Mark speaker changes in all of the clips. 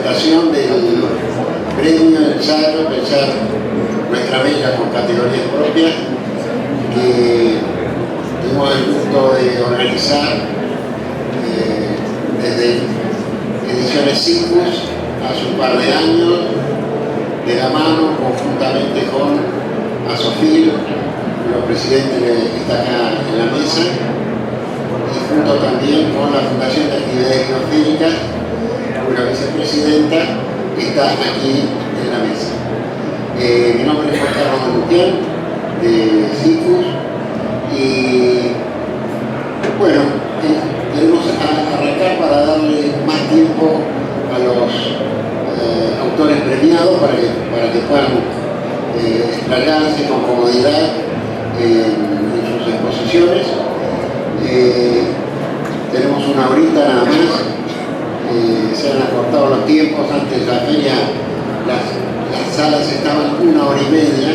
Speaker 1: presentación del premio ensayo Pensar Nuestra Bella con categorías propias que tuvimos el gusto de organizar desde Ediciones Cicus hace un par de años, de la mano conjuntamente con Asofil, cuyo presidente está acá en la mesa, y junto también con la Fundación de Actividades Biofísicas, cuya vicepresidenta está aquí en la mesa. Mi nombre es Juan Carlos Luquian, de CICUS, y bueno, queremos arrancar para darle más tiempo a los autores premiados para que puedan explayarse con comodidad en sus exposiciones. Tenemos una horita nada más. Se han acortado los tiempos. Antes de la feria las salas estaban 1 hora y media,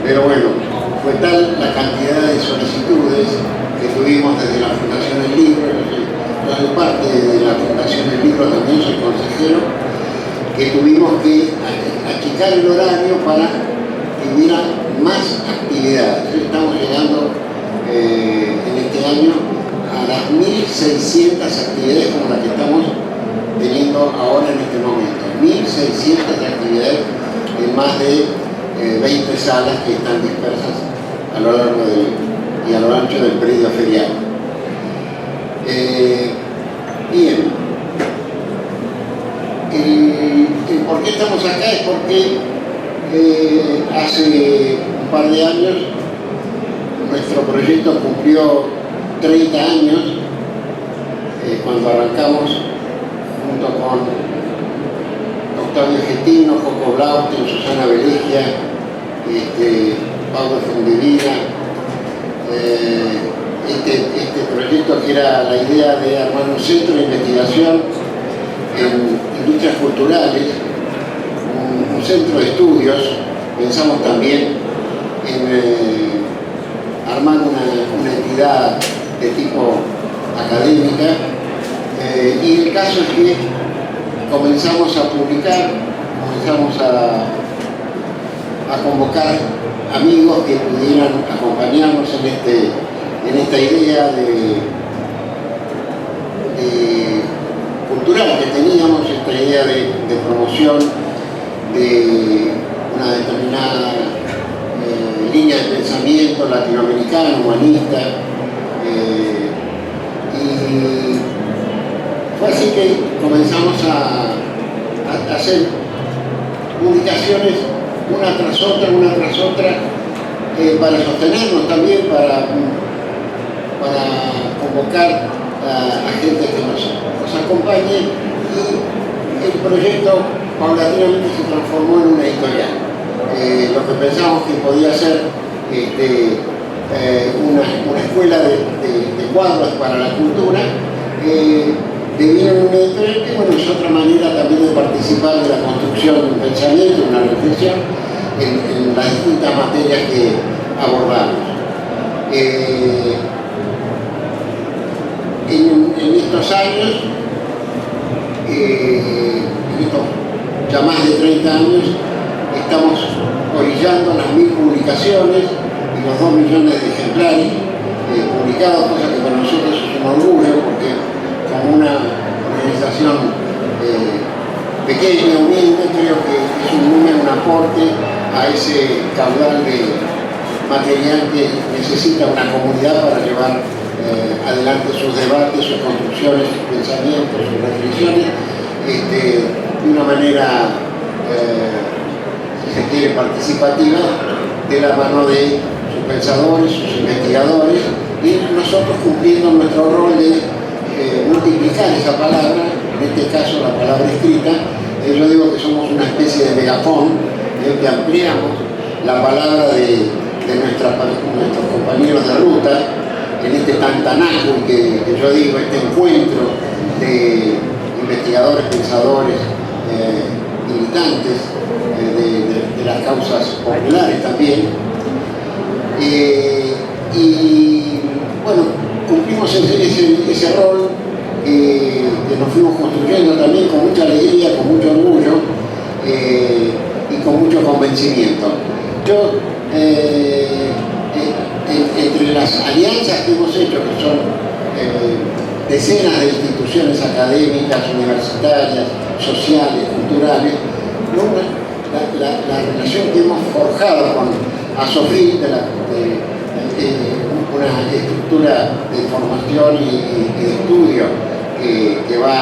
Speaker 1: pero bueno, fue tal la cantidad de solicitudes que tuvimos desde la Fundación del Libro. Yo soy parte de la Fundación del Libro, también soy consejero, que tuvimos que achicar el horario para que hubiera más actividades. Estamos llegando en este año a las 1.600 actividades como la que estamos teniendo ahora en este momento. 1.600 actividades en más de 20 salas que están dispersas a lo largo y a lo ancho del predio ferial. Bien. El por qué estamos acá es porque hace un par de años nuestro proyecto cumplió 30 años cuando arrancamos junto con Octavio Getino, Coco Blaustein, Susana Velegia, Pablo Fundevila. Este proyecto, que era la idea de armar un centro de investigación en industrias culturales, un centro de estudios. Pensamos también en armar una entidad de tipo académica, y el caso es que comenzamos a publicar, comenzamos a convocar amigos que pudieran acompañarnos en esta idea cultural que teníamos, esta idea de promoción de una determinada línea de pensamiento latinoamericano, humanista, y fue así que comenzamos a hacer publicaciones una tras otra, para sostenernos también, para convocar a gente que nos acompañe, y el proyecto paulatinamente se transformó en una editorial. Lo que pensamos que podía ser una escuela de cuadros para la cultura, devino en una editorial que, bueno, es otra manera también de participar de la construcción de un pensamiento, de una reflexión en las distintas materias que abordamos. En estos años, en estos ya más de 30 años, estamos orillando las 1.000 publicaciones y los 2 millones de ejemplares publicados, cosa que para nosotros es un orgullo, porque como una organización pequeña, humilde, creo que es un número, un aporte a ese caudal de material que necesita una comunidad para llevar adelante sus debates, sus construcciones, sus pensamientos, sus reflexiones, de una manera, si se quiere, participativa, de la mano de sus pensadores, sus investigadores, y nosotros cumpliendo nuestro rol de multiplicar esa palabra, en este caso la palabra escrita. Yo digo que somos una especie de megafón, que ampliamos la palabra de nuestros compañeros de ruta, en este tantanaco que yo digo, este encuentro de investigadores, pensadores, militantes de las causas populares también. Y bueno, cumplimos ese rol que nos fuimos construyendo también con mucha alegría, con mucho orgullo y con mucho convencimiento. Yo, entre las alianzas que hemos hecho, que son decenas de instituciones académicas, universitarias, sociales, culturales, la relación que hemos forjado con ASOFIL, una estructura de formación y de estudio que va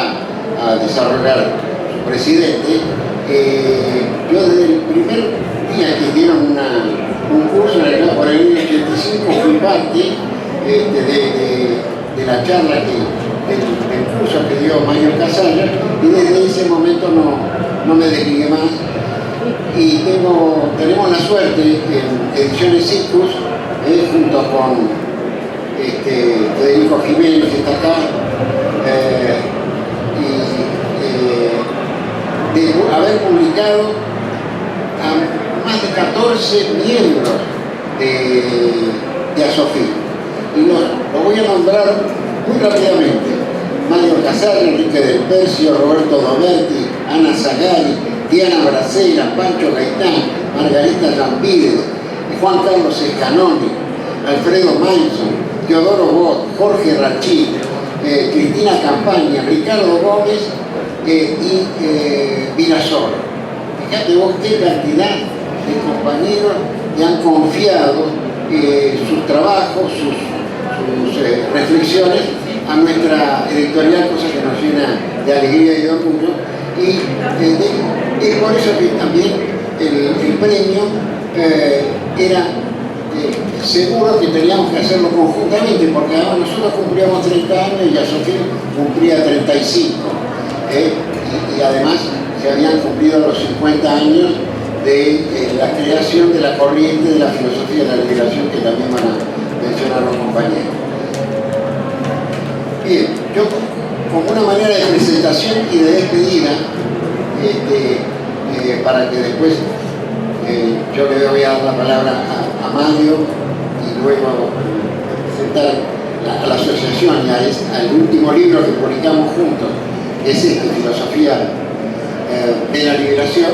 Speaker 1: a desarrollar su presidente, yo desde el primer día que dieron un curso por el año 85 fui parte de la charla del curso que dio Mario Casalla, y desde ese momento no me desligué más. Y tenemos la suerte en Ediciones Cicus, junto con Federico Jiménez, que está acá, de haber publicado a más de 14 miembros de ASOFIL. Y lo voy a nombrar muy rápidamente: Mario Casalla, Enrique del Percio, Roberto Doberti, Ana Zagari, Diana Bracera, Pancho Gaitán, Margarita Lampides, Juan Carlos Escanoni, Alfredo Manson, Teodoro Bot, Jorge Rachid, Cristina Campaña, Ricardo Gómez y Virasol. Fíjate vos qué cantidad de compañeros que han confiado sus trabajos, sus reflexiones a nuestra editorial, cosa que nos llena de alegría y de orgullo. Y es por eso que también el premio era seguro que teníamos que hacerlo conjuntamente, porque además nosotros cumplíamos 30 años y ASOFIL cumplía 35. Y además se habían cumplido los 50 años de la creación de la corriente de la filosofía de la liberación, que también van a mencionar los compañeros. Bien, yo como una manera de presentación y de despedida, para que después yo le voy a dar la palabra a Mario y luego presentar a la asociación y al último libro que publicamos juntos, que es Filosofía de la Liberación.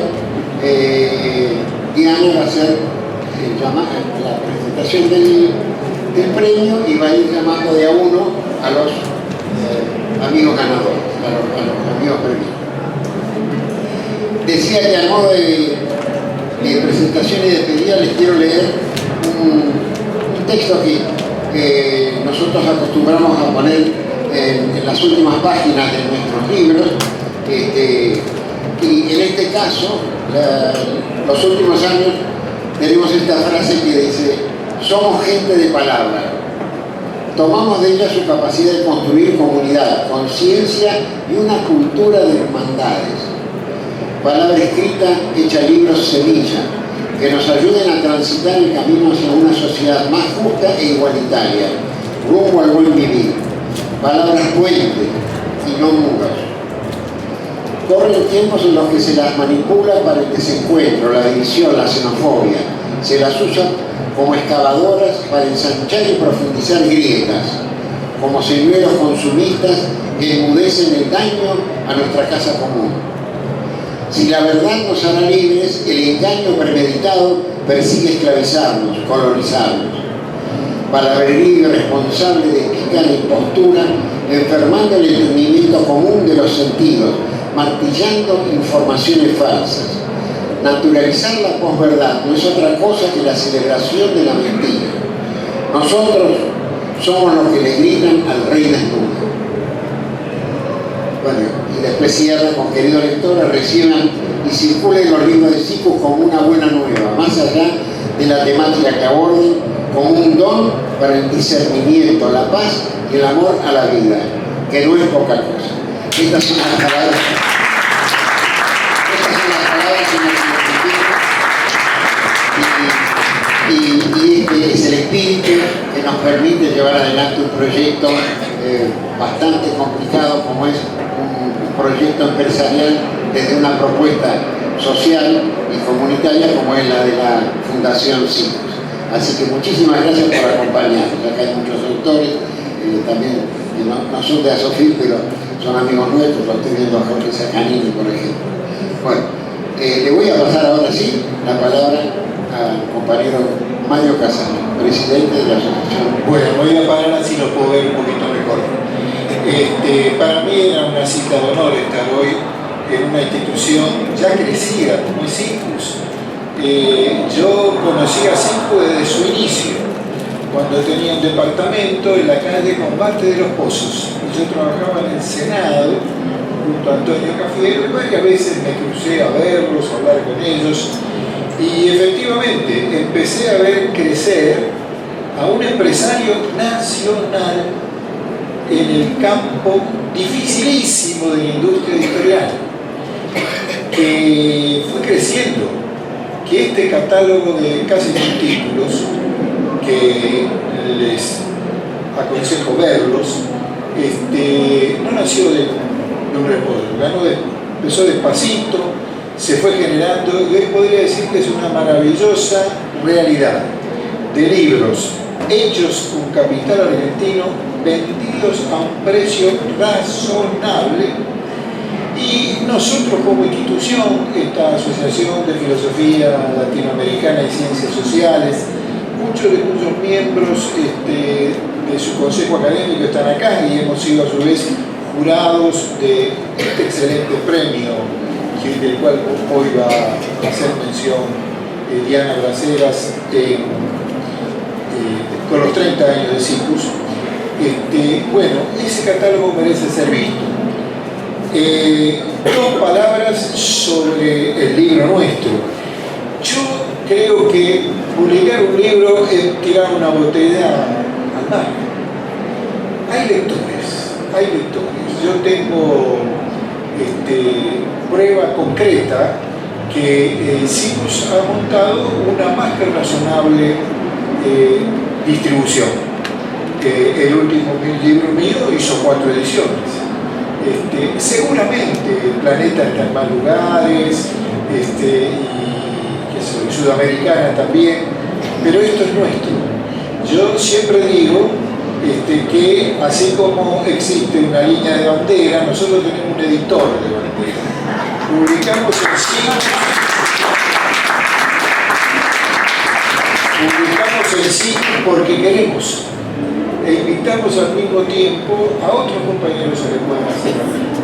Speaker 1: Diana va a hacer la presentación del premio y va a ir llamando de a uno a los amigos ganadores, a los amigos premiados. Decía que a modo de presentación y despedida les quiero leer un texto que nosotros acostumbramos a poner en las últimas páginas de nuestros libros, y en este caso, los últimos años, tenemos esta frase que dice: somos gente de palabra. Tomamos de ella su capacidad de construir comunidad, conciencia y una cultura de hermandades. Palabra escrita, hecha libros semilla, que nos ayuden a transitar el camino hacia una sociedad más justa e igualitaria, rumbo al buen vivir. Palabras puente y no muros. Corren tiempos en los que se las manipula para el desencuentro, la división, la xenofobia. Se las usa como excavadoras para ensanchar y profundizar grietas, como señuelos consumistas que enmudecen el daño a nuestra casa común. Si la verdad nos hará libres, el engaño premeditado persigue esclavizarnos, colonizarnos. Palabrería irresponsable de pícara impostura, enfermando el entendimiento común de los sentidos, martillando informaciones falsas. Naturalizar la posverdad no es otra cosa que la celebración de la mentira. Nosotros somos los que le gritan al rey desnudo. Bueno, y después cierra con: querido lector, reciban y circulen los libros de Cicus como una buena nueva, más allá de la temática que aborden, como un don para el discernimiento, la paz y el amor a la vida, que no es poca cosa. Estas son las palabras. Y este es el espíritu que nos permite llevar adelante un proyecto bastante complicado, como es un proyecto empresarial desde una propuesta social y comunitaria como es la de la Fundación Cicus. Así que muchísimas gracias por acompañarnos. Acá hay muchos autores, también que no son de Asofil, pero son amigos nuestros, lo estoy viendo a Jorge Sacanini, por ejemplo. Bueno, le voy a pasar ahora sí la palabra al compañero Mario Casano, presidente de la asociación.
Speaker 2: Bueno, me voy a parar así lo puedo ver un poquito mejor. Para mí era una cita de honor estar hoy en una institución ya crecida como es CICUS. Yo conocí a CICUS desde su inicio, cuando tenía un departamento en la calle Combate de los Pozos. Yo trabajaba en el Senado junto a Antonio Cafiero y varias veces me crucé a verlos, a hablar con ellos. Y efectivamente empecé a ver crecer a un empresario nacional en el campo dificilísimo de la industria editorial, que fue creciendo, que este catálogo de casi 1000 títulos, que les aconsejo verlos, no nació de un repollo, empezó despacito, se fue generando, y hoy podría decir que es una maravillosa realidad de libros hechos con capital argentino, vendidos a un precio razonable. Y nosotros como institución, esta Asociación de Filosofía Latinoamericana y Ciencias Sociales, muchos de cuyos miembros de su consejo académico están acá y hemos sido a su vez jurados de este excelente premio, del cual hoy va a hacer mención Diana Braceras con los 30 años de CICUS. Bueno, ese catálogo merece ser visto. Dos palabras sobre el libro nuestro. Yo creo que publicar un libro es tirar una botella al mar. Hay lectores. Yo tengo prueba concreta que CICUS ha montado una más que razonable distribución. El último libro mío hizo 4 ediciones. Seguramente el planeta está en más lugares, y Sudamericana también, pero esto es nuestro. Yo siempre digo que así como existe una línea de bandera, nosotros tenemos un editor de bandera. Publicamos el sí porque queremos. E invitamos al mismo tiempo a otros compañeros a que puedan hacer lo mismo.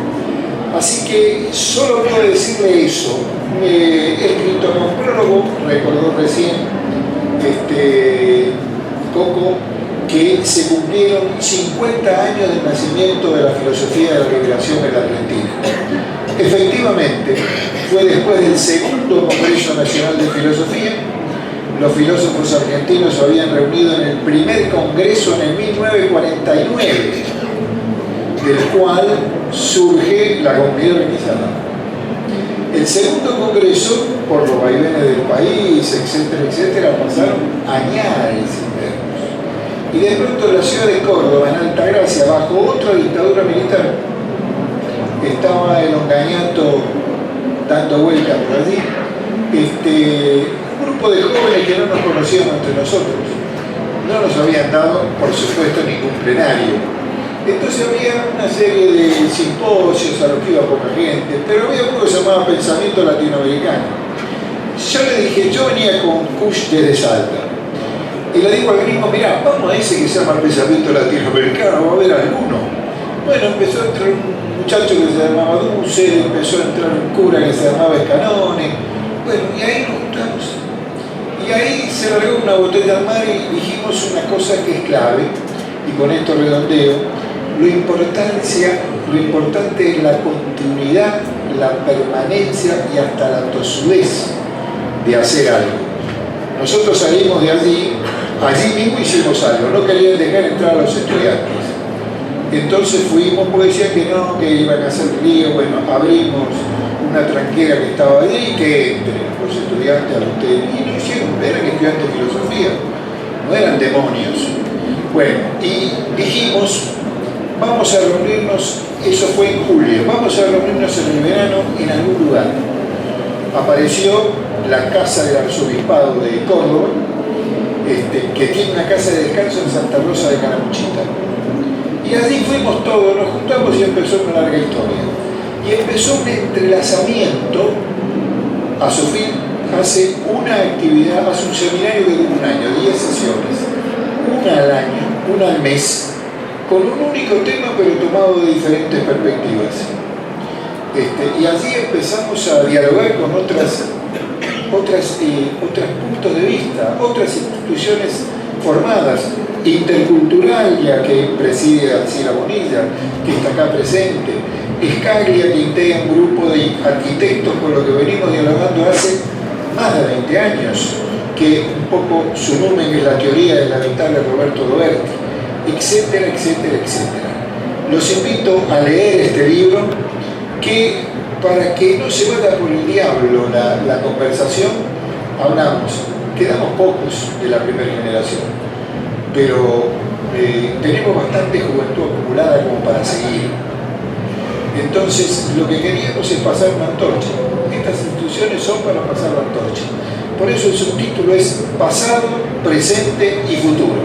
Speaker 2: Así que solo puedo decirle eso. He escrito un prólogo, recordó recién Coco, que se cumplieron 50 años del nacimiento de la filosofía de la liberación en la Argentina. Efectivamente, fue después del segundo Congreso Nacional de Filosofía. Los filósofos argentinos se habían reunido en el primer congreso en el 1949, del cual surge la comunidad organizada. El segundo congreso, por los vaivenes del país, etcétera, pasaron añares internos. Y de pronto en la ciudad de Córdoba, en Altagracia, bajo otra dictadura militar, estaba el Ongañato dando vueltas por allí, un grupo de jóvenes que no nos conocíamos entre nosotros. No nos habían dado, por supuesto, ningún plenario. Entonces había una serie de simposios a los que iba poca gente, pero había uno que se llamaba Pensamiento Latinoamericano. Yo le dije, yo venía con Kush desde Salta. Y le digo al gringo, mirá, vamos a ese que se llama Pensamiento Latinoamericano, va a haber alguno. Bueno, empezó a entrar un muchacho que se llamaba Duce, empezó a entrar un cura que se llamaba Escanone. Bueno, y ahí nos juntamos. Y ahí se largó una botella al mar y dijimos una cosa que es clave, y con esto redondeo. Lo importante es la continuidad, la permanencia y hasta la tosudez de hacer algo. Nosotros salimos de allí mismo hicimos algo, no querían dejar entrar a los estudiantes. Entonces fuimos, porque decían que no, que iban a hacer lío. Bueno, abrimos una tranquera que estaba allí y que entren los estudiantes al hotel. Y no hicieron, eran estudiantes de filosofía, no eran demonios. Bueno, y dijimos, vamos a reunirnos, eso fue en julio, vamos a reunirnos en el verano en algún lugar. Apareció la casa del arzobispado de Córdoba, que tiene una casa de descanso en Santa Rosa de Caramuchita. Y así fuimos todos, nos juntamos y empezó una larga historia. Y empezó un entrelazamiento. A Sofía hace una actividad, hace un seminario de un año, 10 sesiones, una al año, una al mes, con un único tema pero tomado de diferentes perspectivas. Y así empezamos a dialogar con otras puntos de vista, otras instituciones formadas, Intercultural, ya que preside Alcira Bonilla, que está acá presente, Escaglia, que integra un grupo de arquitectos con lo que venimos dialogando hace más de 20 años, que un poco su numen es la teoría del habitable Roberto Doberti, etcétera, etcétera, etcétera. Los invito a leer este libro, que para que no se vaya por el diablo la conversación, quedamos pocos de la primera generación, pero tenemos bastante juventud acumulada como para seguir. Entonces, lo que queríamos es pasar una antorcha. Estas instituciones son para pasar la antorcha. Por eso el subtítulo es Pasado, Presente y Futuro.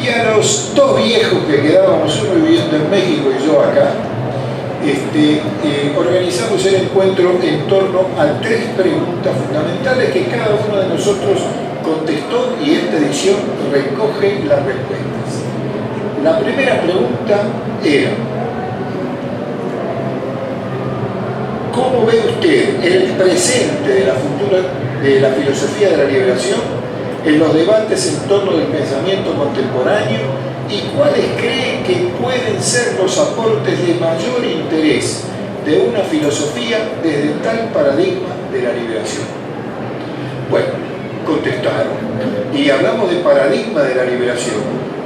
Speaker 2: Y a los dos viejos que quedábamos, uno viviendo en México y yo acá, organizamos el encuentro en torno a 3 preguntas fundamentales que cada uno de nosotros contestó, y esta edición recoge las respuestas. La primera pregunta era: ¿cómo ve usted el presente de la filosofía de la liberación en los debates en torno del pensamiento contemporáneo, y cuáles cree que pueden ser los aportes de mayor interés de una filosofía desde tal paradigma de la liberación? Bueno, contestaron, y hablamos de paradigma de la liberación,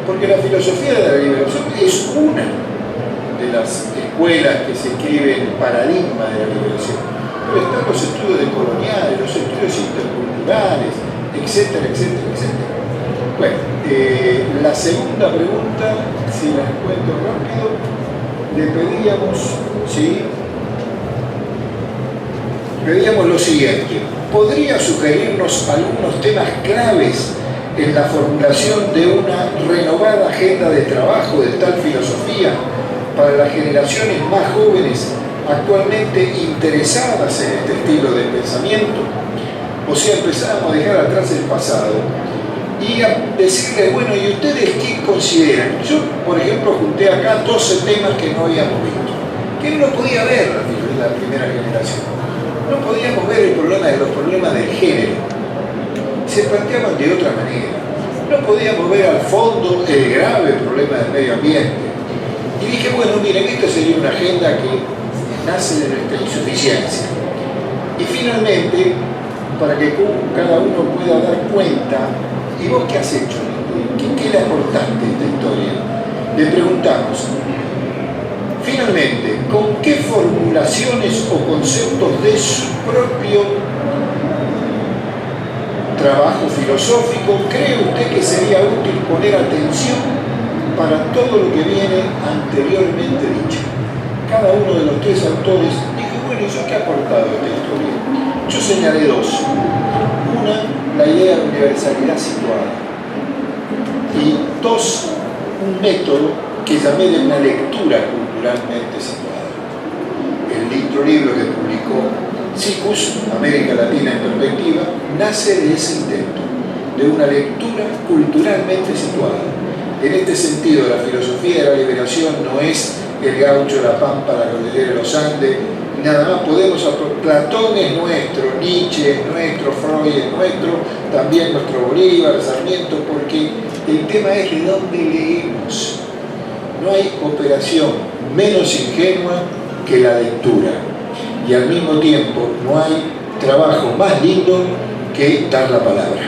Speaker 2: porque la filosofía de la liberación es una de las escuelas que se escriben paradigma de la liberación. Pero están los estudios decoloniales, los estudios interculturales, etcétera, etcétera, etcétera. Bueno, la segunda pregunta, si la encuentro rápido, le pedíamos lo siguiente: ¿podría sugerirnos algunos temas claves en la formulación de una renovada agenda de trabajo de tal filosofía para las generaciones más jóvenes actualmente interesadas en este estilo de pensamiento? O sea, empezábamos a dejar atrás el pasado y a decirles, bueno, ¿y ustedes qué consideran? Yo, por ejemplo, junté acá 12 temas que no habíamos visto, que no podía ver la primera generación. No podíamos ver los problemas del género. Se planteaban de otra manera. No podíamos ver al fondo el grave problema del medio ambiente. Y dije, bueno, miren, esta sería una agenda que nace de nuestra insuficiencia. Y finalmente, para que cada uno pueda dar cuenta, ¿y vos qué has hecho? ¿Qué le aportaste a esta historia? Le preguntamos, finalmente, ¿con qué formulaciones o conceptos de su propio trabajo filosófico cree usted que sería útil poner atención para todo lo que viene anteriormente dicho? Cada uno de los 3 autores dijo, bueno, ¿y yo qué he aportado a esta historia? Yo señalé 2. Una, la idea de universalidad situada. Y 2, un método que llamé de una lectura culturalmente situada. El libro que publicó Sikus, América Latina en Perspectiva, nace de ese intento, de una lectura culturalmente situada. En este sentido, la filosofía de la liberación no es el gaucho, la pampa, la cordillera de los Andes, nada más. Platón es nuestro, Nietzsche es nuestro, Freud es nuestro, también nuestro Bolívar, Sarmiento, porque el tema es de dónde leemos. No hay operación menos ingenua que la lectura, y al mismo tiempo no hay trabajo más lindo que dar la palabra.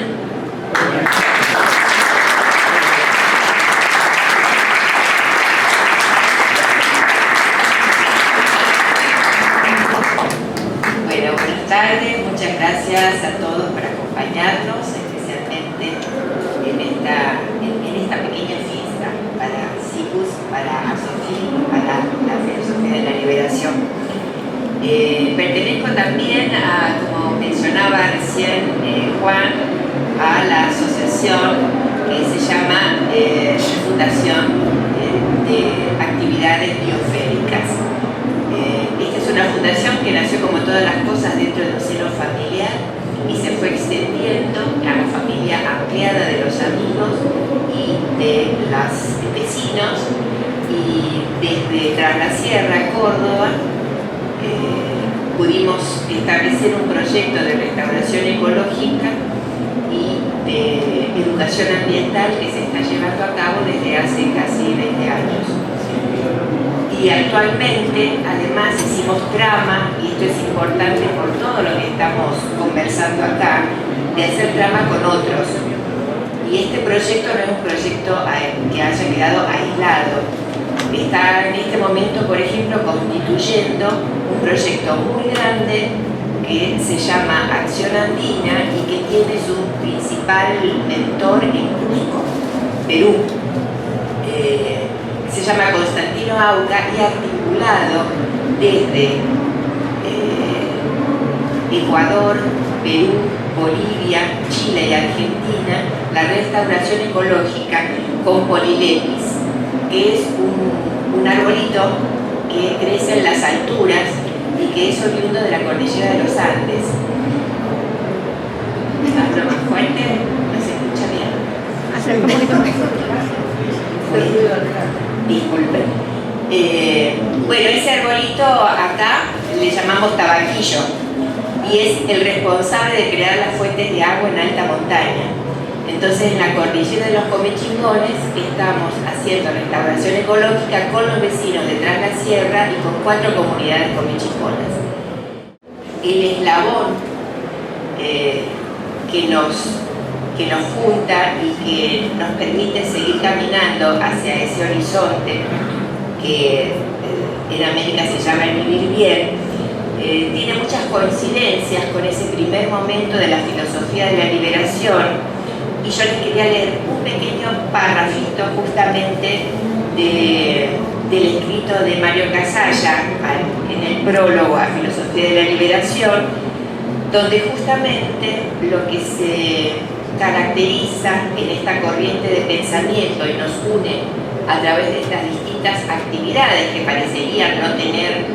Speaker 3: Bueno, buenas tardes, muchas gracias a todos por acompañarnos, especialmente en esta pequeña fiesta para Sikus, para Asofí, para la filosofía de la liberación. Pertenezco también como mencionaba recién Juan, a la asociación que se llama Fundación de Actividades Bioféricas. Esta es una fundación que nació como todas las cosas dentro de un seno familiar y se fue extendiendo a la familia ampliada de los amigos y de los vecinos, y desde Tras la Sierra, Córdoba, pudimos establecer un proyecto de restauración ecológica y de educación ambiental que se está llevando a cabo desde hace casi 20 años. Y actualmente, además, hicimos trama, y esto es importante por todo lo que estamos conversando acá, de hacer trama con otros. Y este proyecto no es un proyecto que haya quedado aislado. Está en este momento, por ejemplo, constituyendo un proyecto muy grande que se llama Acción Andina y que tiene su principal mentor en Cusco, Perú. Se llama Constantino Auca y ha articulado desde Ecuador, Perú, Bolivia, Chile y Argentina la restauración ecológica con polilepis, que es un arbolito que crece en las alturas y que es oriundo de la cordillera de los Andes. ¿Hablo más fuerte? ¿No se escucha bien?
Speaker 4: Acerca un poquito más.
Speaker 3: Disculpen. Bueno, ese arbolito acá le llamamos tabaquillo y es el responsable de crear las fuentes de agua en alta montaña. Entonces, en la cordillera de los Comechingones estamos haciendo restauración ecológica con los vecinos de Tras la Sierra y con 4 comunidades comechingonas. El eslabón que nos junta y que nos permite seguir caminando hacia ese horizonte que en América se llama el vivir bien, tiene muchas coincidencias con ese primer momento de la filosofía de la liberación. Y yo les quería leer un pequeño párrafito justamente del escrito de Mario Casalla en el prólogo a Filosofía de la Liberación, donde justamente lo que se caracteriza en esta corriente de pensamiento y nos une a través de estas distintas actividades que parecerían no tener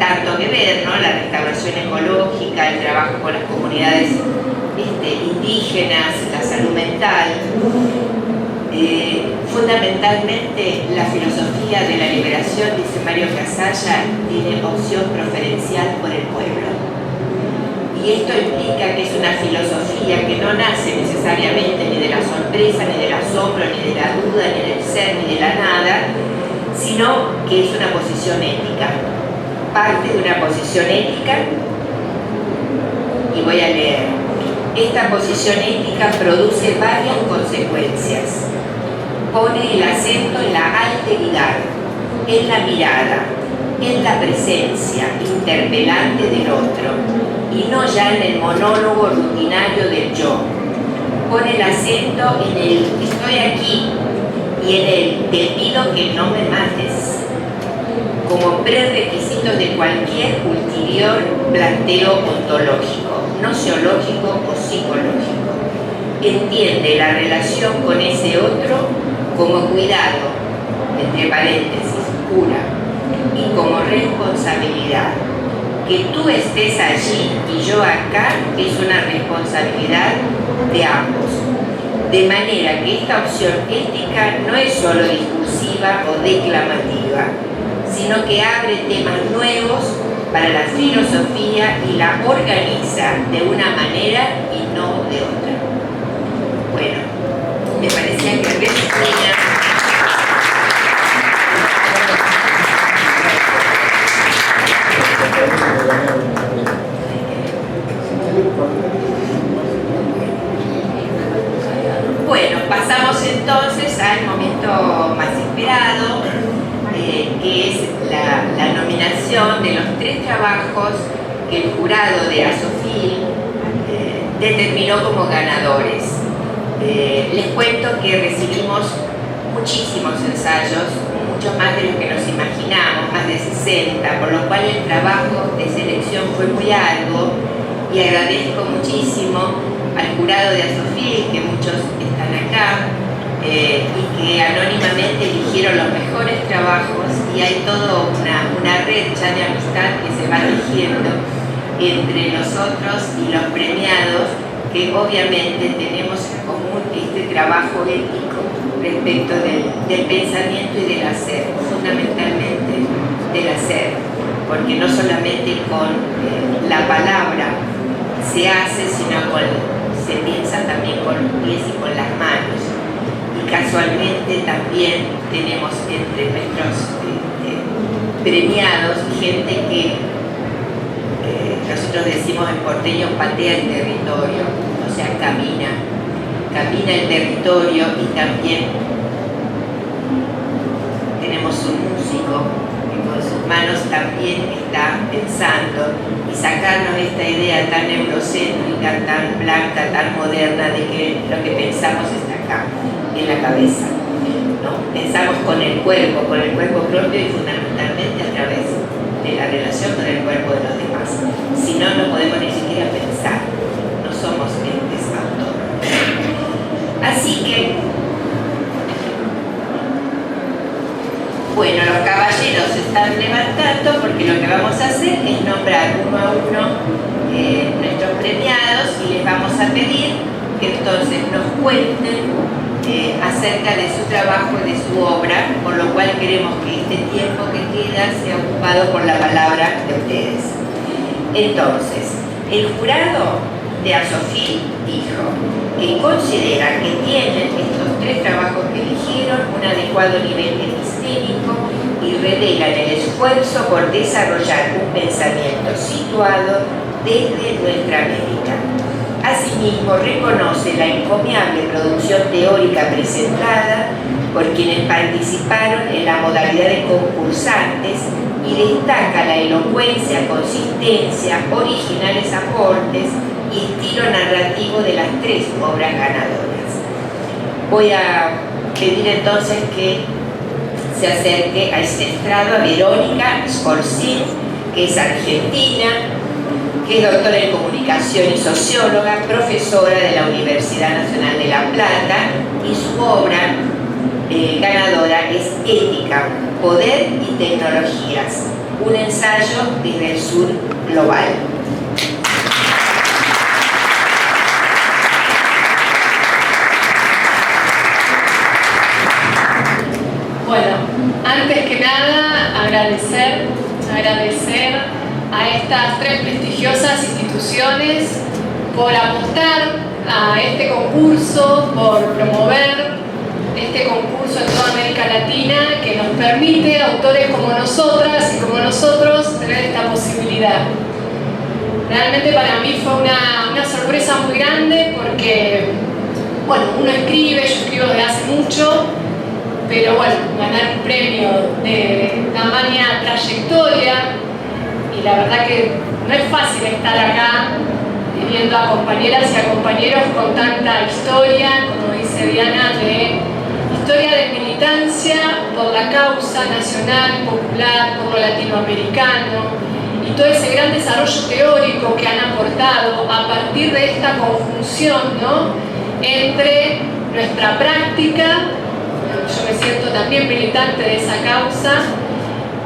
Speaker 3: tanto que ver, ¿no? La restauración ecológica, el trabajo con las comunidades indígenas, la salud mental, fundamentalmente la filosofía de la liberación, dice Mario Casalla, tiene opción preferencial por el pueblo. Y esto implica que es una filosofía que no nace necesariamente ni de la sorpresa, ni del asombro, ni de la duda, ni del ser, ni de la nada, sino que es una posición ética. Parte de una posición ética, y voy a leer. Esta posición ética produce varias consecuencias. Pone el acento en la alteridad, en la mirada, en la presencia interpelante del otro, y no ya en el monólogo rutinario del yo. Pone el acento en el estoy aquí y en el te pido que no me mates, como prerequisitos de cualquier ulterior planteo ontológico, nociológico o psicológico. Entiende la relación con ese otro como cuidado, entre paréntesis, cura, y como responsabilidad. Que tú estés allí y yo acá es una responsabilidad de ambos. De manera que esta opción ética no es solo discursiva o declamativa, sino que abre temas nuevos para la filosofía y la organiza de una manera y no de otra. Bueno, me parecía que resumía. Bueno, pasamos entonces al momento más esperado, que es la nominación de los 3 trabajos que el jurado de Asofil determinó como ganadores. Les cuento que recibimos muchísimos ensayos, muchos más de los que nos imaginamos, más de 60, por lo cual el trabajo de selección fue muy arduo y agradezco muchísimo al jurado de Asofil, que muchos están acá, y que anónimamente eligieron los mejores trabajos, y hay toda una red ya de amistad que se va tejiendo entre nosotros y los premiados, que obviamente tenemos en común este trabajo ético respecto del pensamiento y del hacer, fundamentalmente del hacer, porque no solamente con la palabra se hace, sino se piensa también con los pies y con las manos. Y casualmente también tenemos entre nuestros premiados gente que nosotros decimos en porteño patea el territorio, o sea, camina el territorio, y también tenemos un músico que con sus manos también está pensando y sacarnos esta idea tan eurocéntrica, tan blanca, tan moderna de que lo que pensamos está acá, en la cabeza, ¿no? Pensamos con el cuerpo propio y fundamentalmente a través de la relación con el cuerpo de los demás. Si no, no podemos ni siquiera pensar, no somos entes autónomos. Así que, bueno, los caballeros se están levantando porque lo que vamos a hacer es nombrar uno a uno nuestros premiados, y les vamos a pedir que entonces nos cuenten acerca de su trabajo y de su obra, por lo cual queremos que este tiempo que queda sea ocupado por la palabra de ustedes. Entonces, el jurado de Asofil dijo que considera que tienen estos tres trabajos que eligieron un adecuado nivel epistémico y revelan el esfuerzo por desarrollar un pensamiento situado desde nuestra América. Asimismo, reconoce la encomiable producción teórica presentada por quienes participaron en la modalidad de concursantes y destaca la elocuencia, consistencia, originales aportes y estilo narrativo de las tres obras ganadoras. Voy a pedir entonces que se acerque a este estrado a Verónica Scorsese, que es argentina, que es doctora en comunicación y socióloga, profesora de la Universidad Nacional de La Plata, y su obra ganadora es Ética, Poder y Tecnologías, un ensayo desde el sur global.
Speaker 4: Bueno, antes que nada agradecer a estas tres prestigiosas instituciones por apostar a este concurso, por promover este concurso en toda América Latina, que nos permite a autores como nosotras y como nosotros tener esta posibilidad. Realmente para mí fue una sorpresa muy grande porque, bueno, uno escribe, yo escribo desde hace mucho, pero bueno, ganar un premio de tamaña trayectoria, y la verdad que no es fácil estar acá viendo a compañeras y a compañeros con tanta historia, como dice Diana, de historia de militancia por la causa nacional, popular, por lo latinoamericano, y todo ese gran desarrollo teórico que han aportado a partir de esta conjunción, ¿no?, entre nuestra práctica, yo me siento también militante de esa causa,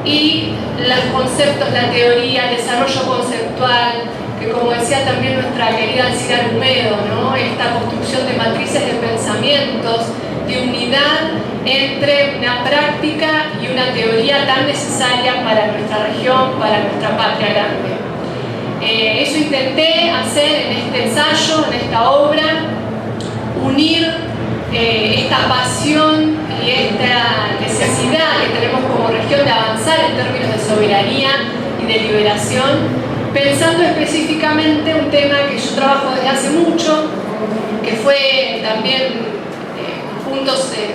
Speaker 4: y los conceptos, la teoría, el desarrollo conceptual, que como decía también nuestra querida Alcira Lumedo, ¿no?, esta construcción de matrices de pensamientos, de unidad entre una práctica y una teoría tan necesaria para nuestra región, para nuestra patria grande. Eso intenté hacer en este ensayo, en esta obra, unir esta pasión y esta necesidad que tenemos como región de avanzar en términos de soberanía y de liberación, pensando específicamente un tema que yo trabajo desde hace mucho, que fue también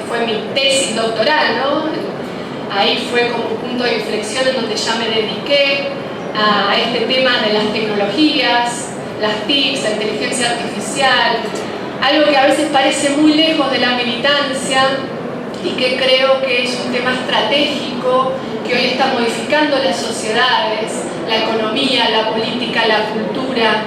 Speaker 4: fue mi tesis doctoral, ¿no? Ahí fue como un punto de inflexión en donde ya me dediqué a este tema de las tecnologías, las TICs, la inteligencia artificial, algo que a veces parece muy lejos de la militancia y que creo que es un tema estratégico que hoy está modificando las sociedades, la economía, la política, la cultura,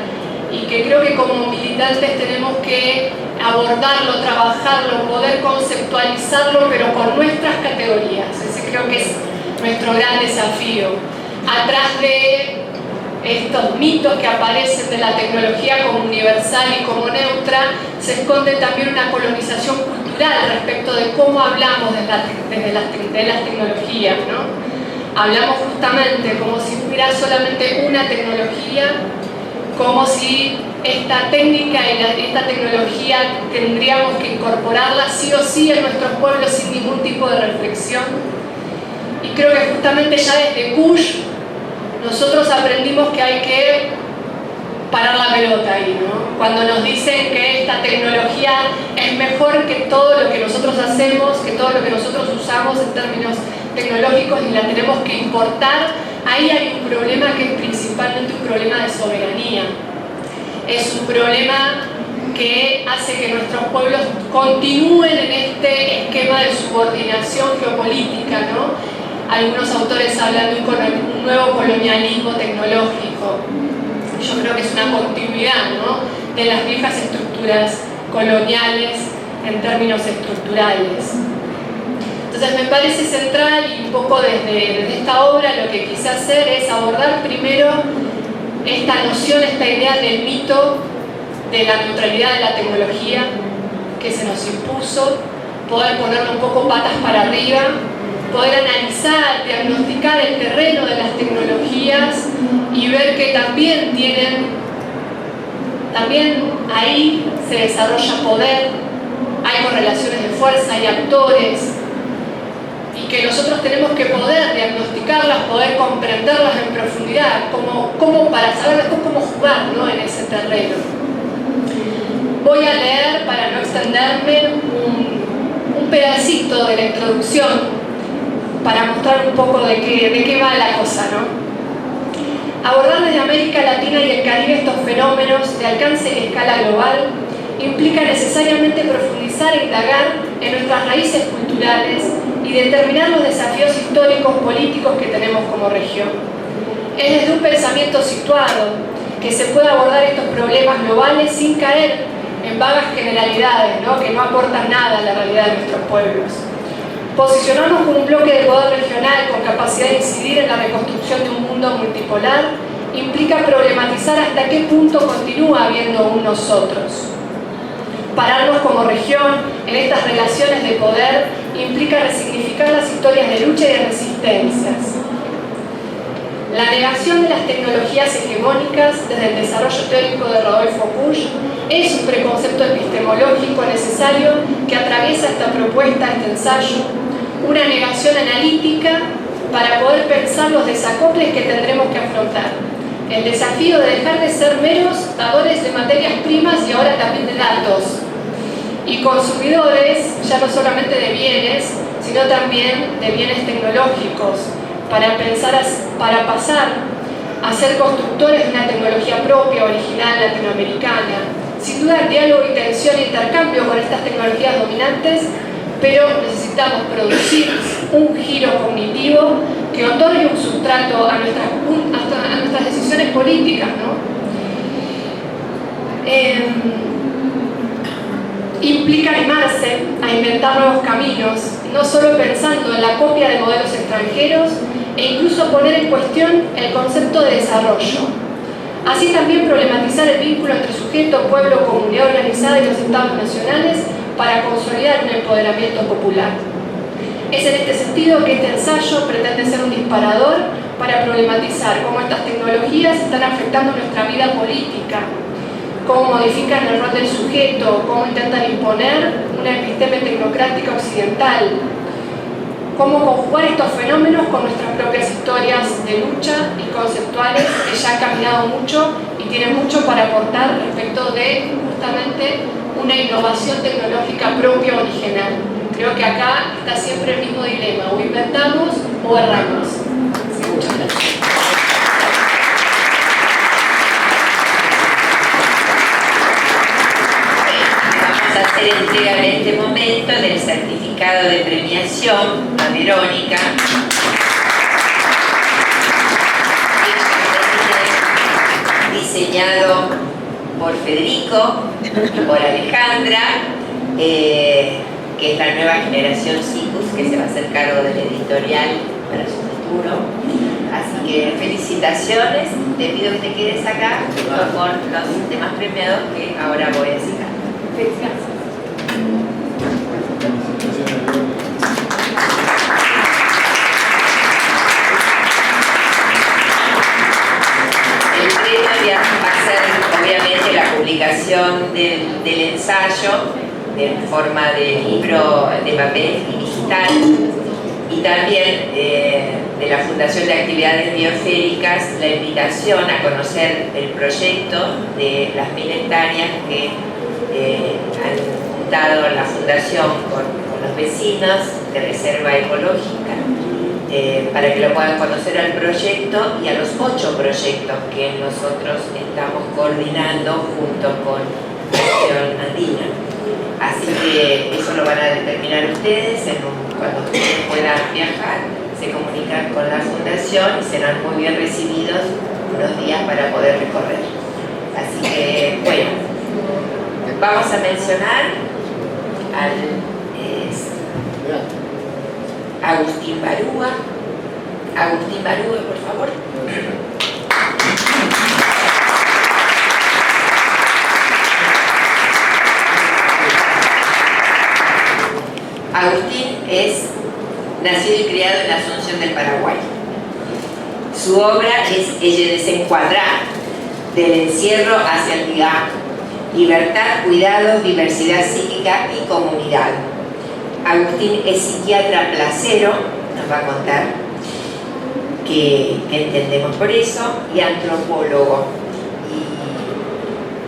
Speaker 4: y que creo que como militantes tenemos que abordarlo, trabajarlo, poder conceptualizarlo, pero con nuestras categorías. Ese creo que es nuestro gran desafío. Atrás de estos mitos que aparecen de la tecnología como universal y como neutra, se esconde también una colonización cultural respecto de cómo hablamos de las tecnologías, ¿no? Hablamos justamente como si hubiera solamente una tecnología, como si esta técnica y esta tecnología tendríamos que incorporarla sí o sí en nuestros pueblos sin ningún tipo de reflexión. Y creo que justamente ya desde Kush nosotros aprendimos que hay que parar la pelota ahí, ¿no? Cuando nos dicen que esta tecnología es mejor que todo lo que nosotros hacemos, que todo lo que nosotros usamos en términos tecnológicos y la tenemos que importar, ahí hay un problema que es principalmente un problema de soberanía. Es un problema que hace que nuestros pueblos continúen en este esquema de subordinación geopolítica, ¿no? Algunos autores hablan de un nuevo colonialismo tecnológico. Yo creo que es una continuidad, ¿no?, de las viejas estructuras coloniales en términos estructurales. Entonces me parece central, y un poco desde esta obra lo que quise hacer es abordar primero esta noción, esta idea del mito de la neutralidad de la tecnología que se nos impuso, poder ponerlo un poco patas para arriba, poder analizar, diagnosticar el terreno de las tecnologías y ver que también ahí se desarrolla poder, hay correlaciones de fuerza, hay actores, y que nosotros tenemos que poder diagnosticarlas, poder comprenderlas en profundidad, como para saber después cómo jugar, ¿no?, en ese terreno. Voy a leer, para no extenderme, un pedacito de la introducción para mostrar un poco de qué va la cosa, ¿no? Abordar desde América Latina y el Caribe estos fenómenos de alcance y escala global implica necesariamente profundizar e indagar en nuestras raíces culturales y determinar los desafíos históricos políticos que tenemos como región. Es desde un pensamiento situado que se puede abordar estos problemas globales sin caer en vagas generalidades, ¿no?, que no aportan nada a la realidad de nuestros pueblos. Posicionarnos como un bloque de poder regional con capacidad de incidir en la reconstrucción de un mundo multipolar implica problematizar hasta qué punto continúa habiendo un nosotros. Pararnos como región en estas relaciones de poder implica resignificar las historias de lucha y de resistencias. La negación de las tecnologías hegemónicas desde el desarrollo teórico de Rodolfo Kusch es un preconcepto epistemológico necesario que atraviesa esta propuesta, este ensayo, una negación analítica para poder pensar los desacoples que tendremos que afrontar. El desafío de dejar de ser meros dadores de materias primas y ahora también de datos, y consumidores ya no solamente de bienes, sino también de bienes tecnológicos, para pasar a ser constructores de una tecnología propia, original, latinoamericana. Sin duda, diálogo, intención e intercambio con estas tecnologías dominantes, pero necesitamos producir un giro cognitivo que otorgue un sustrato a nuestras decisiones políticas, ¿no? Implica animarse a inventar nuevos caminos, no solo pensando en la copia de modelos extranjeros, e incluso poner en cuestión el concepto de desarrollo. Así también problematizar el vínculo entre sujeto, pueblo, comunidad organizada y los estados nacionales para consolidar un empoderamiento popular. Es en este sentido que este ensayo pretende ser un disparador para problematizar cómo estas tecnologías están afectando nuestra vida política, cómo modifican el rol del sujeto, cómo intentan imponer una episteme tecnocrática occidental, cómo conjugar estos fenómenos con nuestras propias historias de lucha y conceptuales que ya han caminado mucho y tienen mucho para aportar respecto de justamente una innovación tecnológica propia original. Creo que acá está siempre el mismo dilema, o inventamos o erramos. Sí, muchas gracias.
Speaker 3: Vamos a hacer entrega en este momento del certificado de premiación a Verónica. Diseñado por Federico y por Alejandra, que es la nueva generación Cicus, que se va a hacer cargo del editorial para su futuro. Así que felicitaciones, te pido que te quedes acá con los demás premiados que ahora voy a citar.
Speaker 4: Felicidades.
Speaker 3: El premio va a ser obviamente la publicación del ensayo en forma de libro de papel y digital, y también de la Fundación de Actividades Biosféricas la invitación a conocer el proyecto de las 1000 hectáreas que han juntado la Fundación con los vecinos de Reserva Ecológica, para que lo puedan conocer al proyecto y a los 8 proyectos que nosotros estamos coordinando junto con Acción Andina. Así que eso lo van a determinar ustedes cuando ustedes puedan viajar, se comunican con la Fundación y serán muy bien recibidos unos días para poder recorrer. Así que, bueno, vamos a mencionar al Agustín Barúa. Agustín Barúa, por favor. Agustín es nacido y criado en Asunción del Paraguay. Su obra es Ella desencuadrar, del encierro hacia el diálogo, libertad, cuidado, diversidad psíquica y comunidad. Agustín es psiquiatra placero, nos va a contar qué entendemos por eso, y antropólogo.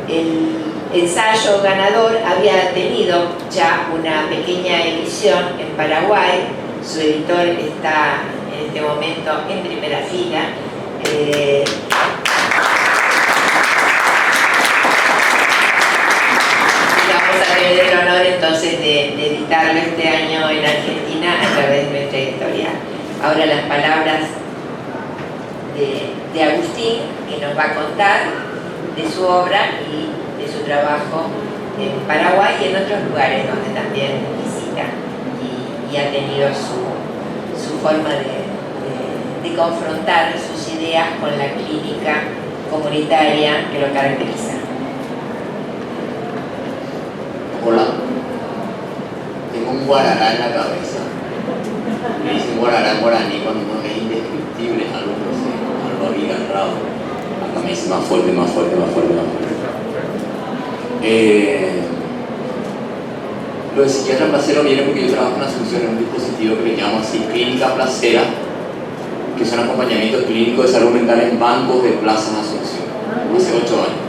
Speaker 3: Y el ensayo ganador había tenido ya una pequeña edición en Paraguay. Su editor está en este momento en primera fila. Vamos a tener el honor entonces de editarlo este año en Argentina a través de nuestra editorial. Ahora las palabras de Agustín, que nos va a contar de su obra y de su trabajo en Paraguay y en otros lugares donde también visita y ha tenido su forma de confrontar sus ideas con la clínica comunitaria que lo caracteriza.
Speaker 5: Hola, tengo un guarará en la cabeza. Me dicen guarará en guaraní cuando no es indescriptible, es algo, no sé, algo abigarrado. Acá me dice más fuerte, más fuerte, más fuerte, más fuerte. Lo de psiquiatra placero viene porque yo trabajo en Asunción en un dispositivo que le llamo así Clínica Placera, que son acompañamientos clínicos de salud mental en bancos de plazas Asunción, hace 8 años.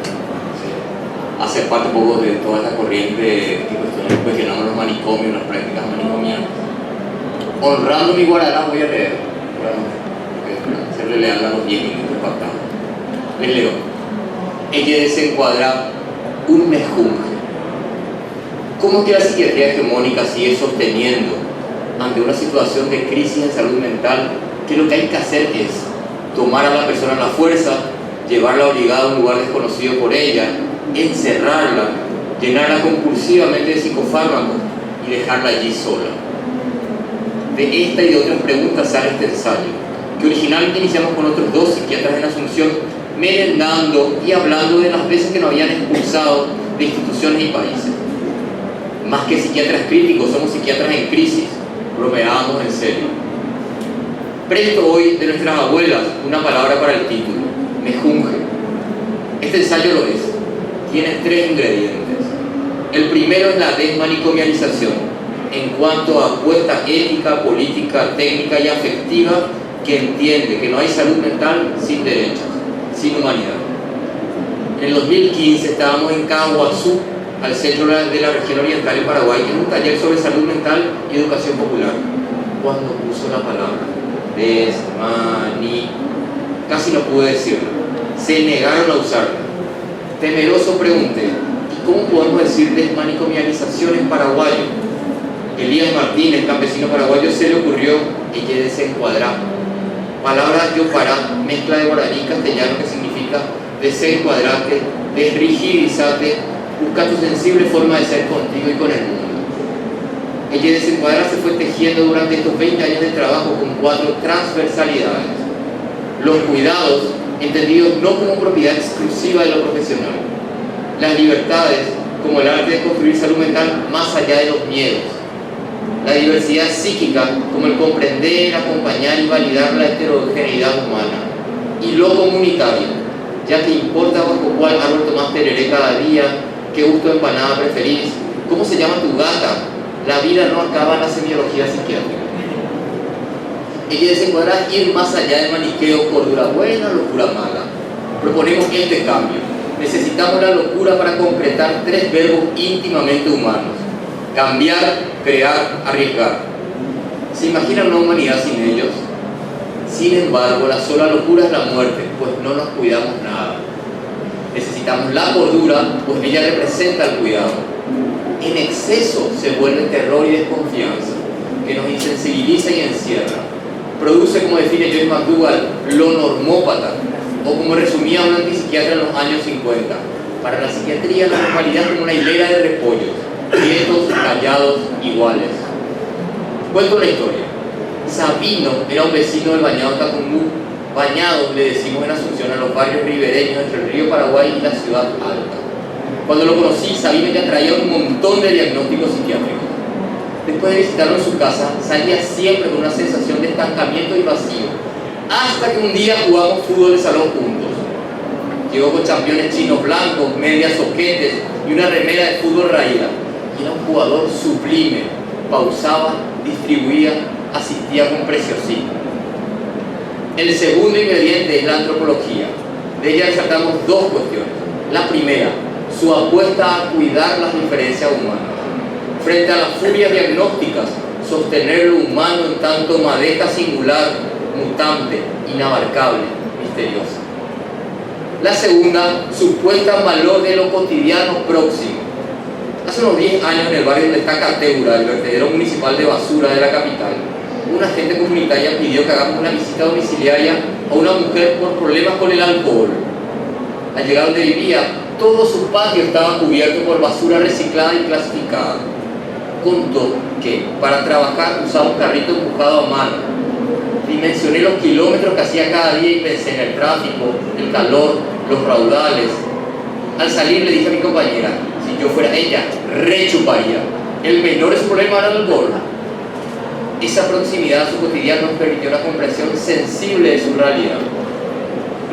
Speaker 5: Hace parte un poco de toda esta corriente que cuestionamos los manicomios, las prácticas manicomianas. Honrando mi guarará voy a leer, para hacerle leal a los 10 minutos para acá. Les leo. Ella desencuadra un mejunje. ¿Cómo que la psiquiatría hegemónica sigue sosteniendo ante una situación de crisis en salud mental que lo que hay que hacer es tomar a la persona a la fuerza, llevarla obligada a un lugar desconocido por ella, encerrarla, llenarla compulsivamente de psicofármacos y dejarla allí sola? De esta y de otras preguntas sale este ensayo, que originalmente iniciamos con otros 2 psiquiatras en Asunción, merendando y hablando de las veces que nos habían expulsado de instituciones y países. Más que psiquiatras críticos, somos psiquiatras en crisis, bromeábamos en serio. Presto hoy de nuestras abuelas una palabra para el título, mejunje. Este ensayo lo es. Tiene 3 ingredientes. El primero es la desmanicomialización, en cuanto a apuesta ética, política, técnica y afectiva que entiende que no hay salud mental sin derechos, sin humanidad. En el 2015 estábamos en Caguazú, al centro de la región oriental en Paraguay, en un taller sobre salud mental y educación popular, cuando puso la palabra desmani, casi no pude decirlo, se negaron a usarla. Temeroso pregunté, ¿y cómo podemos decir desmanicomialización en paraguayo? Elías Martínez, campesino paraguayo, se le ocurrió ella desencuadrar. Palabra yopará, mezcla de guaraní castellano que significa desencuadrarte, desrigidízate, busca tu sensible forma de ser contigo y con el mundo. Ella Desencuadrada se fue tejiendo durante estos 20 años de trabajo con 4 transversalidades. Los cuidados, entendidos no como propiedad exclusiva de lo profesional. Las libertades, como el arte de construir salud mental más allá de los miedos. La diversidad psíquica, como el comprender, acompañar y validar la heterogeneidad humana. Y lo comunitario, ya que importa bajo cuál árbol tomás tereré cada día, qué gusto de empanada preferís, cómo se llama tu gata. La vida no acaba en la semiología psiquiátrica. Ella Desencuadrada ir más allá del maniqueo, cordura buena, locura mala. Proponemos este cambio. Necesitamos la locura para concretar 3 verbos íntimamente humanos: cambiar, crear, arriesgar. ¿Se imaginan una humanidad sin ellos? Sin embargo, la sola locura es la muerte, pues no nos cuidamos nada. Necesitamos la cordura, pues ella representa el cuidado. En exceso se vuelve terror y desconfianza, que nos insensibiliza y encierra. Produce, como define Joyce McDougall, lo normópata, o como resumía un antipsiquiatra en los años 50. Para la psiquiatría, la normalidad es como una hilera de repollos, quietos, callados, iguales. Cuento una historia. Sabino era un vecino del Bañado Tacumbú. Bañados le decimos en Asunción a los barrios ribereños entre el río Paraguay y la ciudad alta. Cuando lo conocí, Sabino ya traía un montón de diagnósticos psiquiátricos. Después de visitarlo en su casa, salía siempre con una sensación de estancamiento y vacío, hasta que un día jugamos fútbol de salón juntos. Llegó con championes chinos blancos, medias soquetes y una remera de fútbol raída. Y era un jugador sublime. Pausaba, distribuía, asistía con preciosismo. El segundo ingrediente es la antropología. De ella resaltamos 2 cuestiones. La primera, su apuesta a cuidar las diferencias humanas. Frente a las furias diagnósticas, sostener lo humano en tanto madeja singular, mutante, inabarcable, misteriosa. La segunda, su puesta en valor de lo cotidiano próximo. Hace unos 10 años, en el barrio donde está Cateura, el vertedero municipal de basura de la capital, una agente comunitaria pidió que hagamos una visita domiciliaria a una mujer por problemas con el alcohol. Al llegar donde vivía, todo su patio estaba cubierto por basura reciclada y clasificada. Contó que para trabajar usaba un carrito empujado a mano. Dimensioné los kilómetros que hacía cada día y pensé en el tráfico, el calor, los raudales. Al salir le dije a mi compañera, si yo fuera ella, rechuparía. El menor de su problema era el alcohol. Esa proximidad a su cotidiano nos permitió una comprensión sensible de su realidad.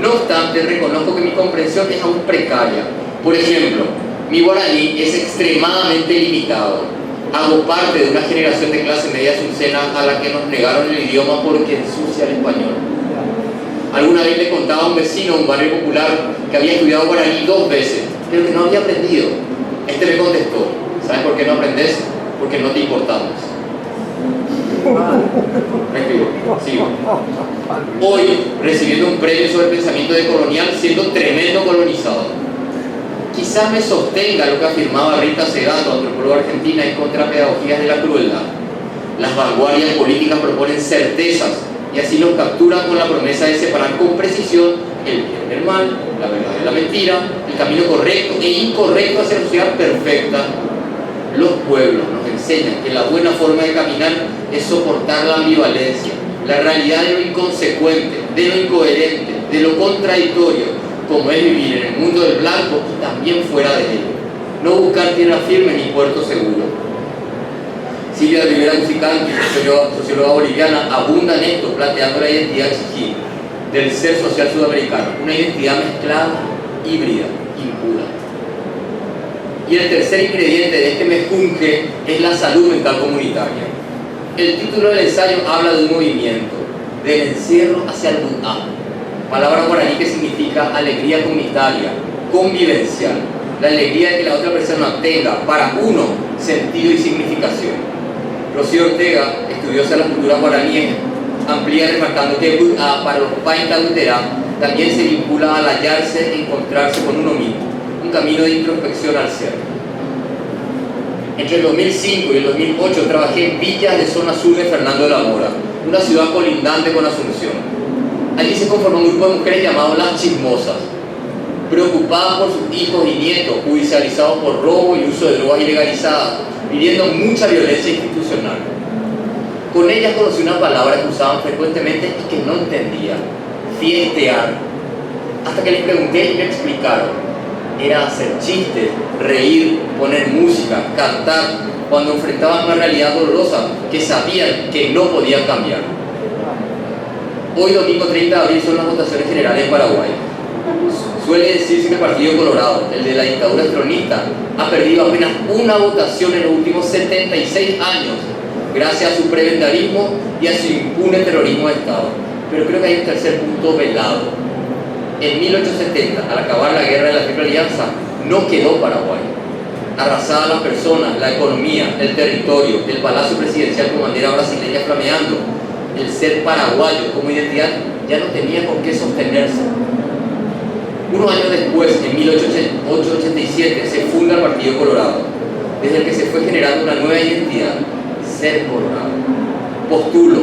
Speaker 5: No obstante, reconozco que mi comprensión es aún precaria. Por ejemplo, mi guaraní es extremadamente limitado. Hago parte de una generación de clase media azucena a la que nos negaron el idioma porque ensucia el español. Alguna vez le contaba a un vecino de un barrio popular que había estudiado guaraní 2 veces, pero que no había aprendido. Este me contestó, ¿sabes por qué no aprendes? Porque no te importamos. Respiro, sigo. Hoy, recibiendo un premio sobre pensamiento decolonial, siendo tremendo colonizado. Quizás me sostenga lo que afirmaba Rita Segato, antropóloga argentina, en contra pedagogías de la crueldad. Las vanguardias políticas proponen certezas y así los capturan con la promesa de separar con precisión el bien del mal, la verdad de la mentira, el camino correcto e incorrecto hacia la sociedad perfecta. Los pueblos nos enseñan que la buena forma de caminar es soportar la ambivalencia, la realidad de lo inconsecuente, de lo incoherente, de lo contradictorio, como es vivir en el mundo del blanco y también fuera de él. No buscar tierra firme ni puerto seguro. Silvia Rivera Musicante, socióloga boliviana, abunda en esto, planteando la identidad chiquí del ser social sudamericano, una identidad mezclada, híbrida, impura. Y el tercer ingrediente de este mejunje es la salud mental comunitaria. El título del ensayo habla de un movimiento, del encierro hacia el Bu'á, palabra guaraní que significa alegría comunitaria, convivencial, la alegría de que la otra persona tenga para uno sentido y significación. Rocío Ortega, estudiosa de las culturas guaraníes, amplía remarcando que Bu'á para los Paintaguterá también se vincula al hallarse e encontrarse con uno mismo, un camino de introspección al ser. Entre el 2005 y el 2008 trabajé en Villas de zona sur de Fernando de la Mora, una ciudad colindante con Asunción. Allí se conformó un grupo de mujeres llamado Las Chismosas. Preocupadas preocupadas por sus hijos y nietos, judicializados por robo y uso de drogas ilegalizadas, viviendo mucha violencia institucional. Con ellas conocí una palabra que usaban frecuentemente y que no entendía: fiestear. Hasta que les pregunté y me explicaron. Era hacer chistes, reír, poner música, cantar, cuando enfrentaban una realidad dolorosa que sabían que no podían cambiar. Hoy, domingo 30 de abril, son las votaciones generales en Paraguay. Suele decirse que el Partido Colorado, el de la dictadura tronista, ha perdido apenas una votación en los últimos 76 años, gracias a su prebendalismo y a su impune terrorismo de Estado. Pero creo que hay un tercer punto velado. En 1870, al acabar la guerra de la Triple Alianza, no quedó Paraguay. Arrasadas las personas, la economía, el territorio, el palacio presidencial con bandera brasileña flameando, el ser paraguayo como identidad ya no tenía con qué sostenerse. Unos años después, en 1887, se funda el Partido Colorado, desde el que se fue generando una nueva identidad: ser colorado. Postulo,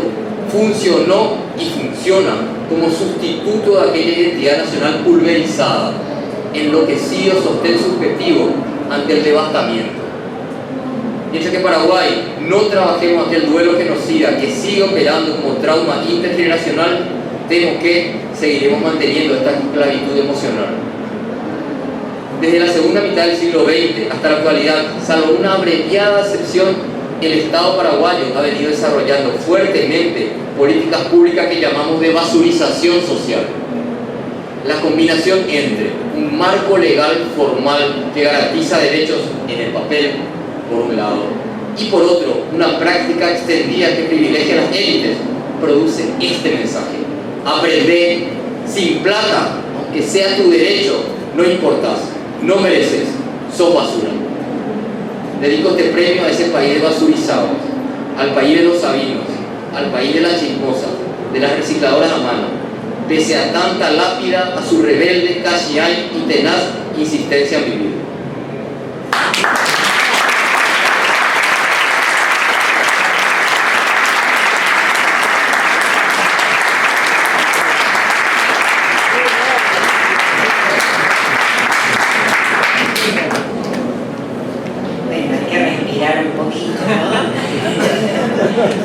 Speaker 5: funcionó y funciona como sustituto de aquella identidad nacional pulverizada, enloquecido sostén subjetivo ante el devastamiento. Mientras que Paraguay no trabajemos ante el duelo genocida que sigue operando como trauma intergeneracional, temo que seguiremos manteniendo esta esclavitud emocional. Desde la segunda mitad del siglo XX hasta la actualidad, salvo una abreviada excepción, el Estado paraguayo ha venido desarrollando fuertemente políticas públicas que llamamos de basurización social. La combinación entre un marco legal formal que garantiza derechos en el papel, por un lado, y por otro, una práctica extendida que privilegia a las élites, produce este mensaje: aprende sin plata, aunque sea tu derecho, no importas, no mereces, sos basura. Dedico este premio a ese país de basurizados, al país de los sabinos, al país de las chismosas, de las recicladoras a mano, pese a tanta lápida, a su rebelde, casi hay y tenaz insistencia en vivir.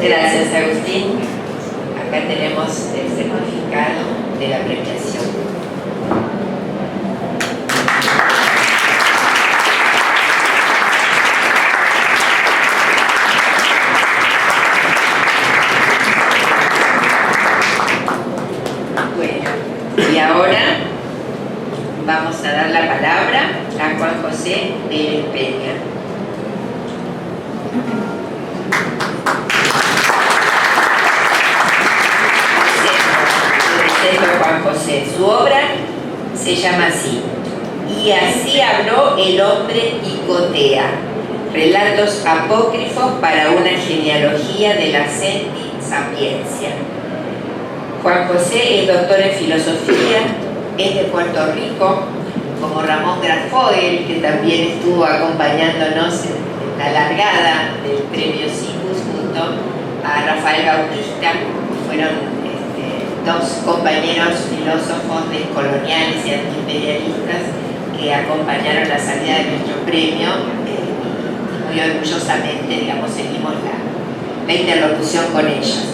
Speaker 3: Gracias, Agustín. Acá tenemos el certificado de la premiación. Bueno, y ahora vamos a dar la palabra a Juan José Pérez Peña. Juan José. Su obra se llama así: Y así habló el hombre Icotea, relatos apócrifos para una genealogía de la Senti Sapiencia. Juan José es doctor en filosofía, es de Puerto Rico, como Ramón Grasfoguel, que también estuvo acompañándonos en la largada del premio Cicus junto a Rafael Bautista. Fueron dos compañeros filósofos descoloniales y antiimperialistas que acompañaron la salida de nuestro premio, y muy orgullosamente, digamos, seguimos la interlocución con ellos.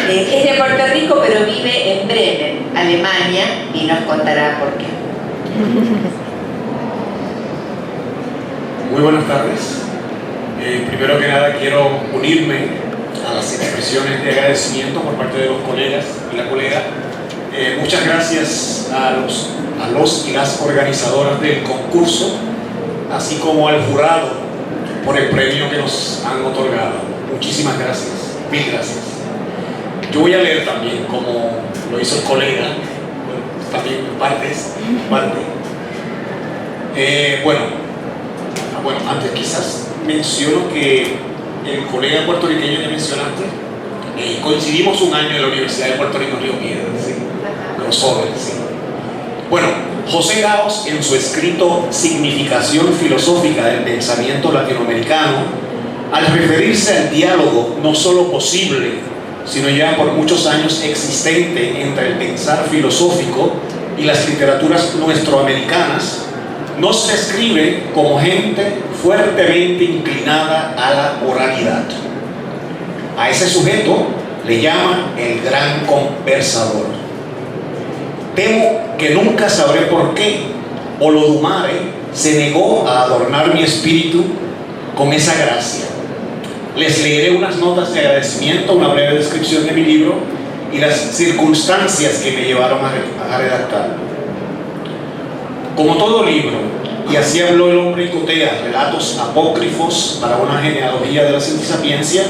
Speaker 3: Es de Puerto Rico, pero vive en Bremen, Alemania, y nos contará por qué.
Speaker 6: Muy buenas tardes. Primero que nada quiero unirme a las expresiones de agradecimiento por parte de los colegas y la colega. Muchas gracias a los y las organizadoras del concurso, así como al jurado por el premio que nos han otorgado. Muchísimas gracias, mil gracias. Yo voy a leer también, como lo hizo el colega, también parte. Bueno, antes quizás menciono que el colega puertorriqueño que mencionaste, coincidimos un año en la Universidad de Puerto Rico, Río Piedras, ¿sí? Los jóvenes, ¿sí? Bueno, José Gaos, en su escrito Significación filosófica del pensamiento latinoamericano, al referirse al diálogo no solo posible, sino ya por muchos años existente entre el pensar filosófico y las literaturas nuestroamericanas, nos describe como gente fuertemente inclinada a la oralidad. A ese sujeto le llama el gran conversador. Temo que nunca sabré por qué Olodumare se negó a adornar mi espíritu con esa gracia. Les leeré unas notas de agradecimiento, una breve descripción de mi libro y las circunstancias que me llevaron a redactarlo. Como todo libro, y así habló el hombre Icotea, relatos apócrifos para una genealogía de la Sapientia,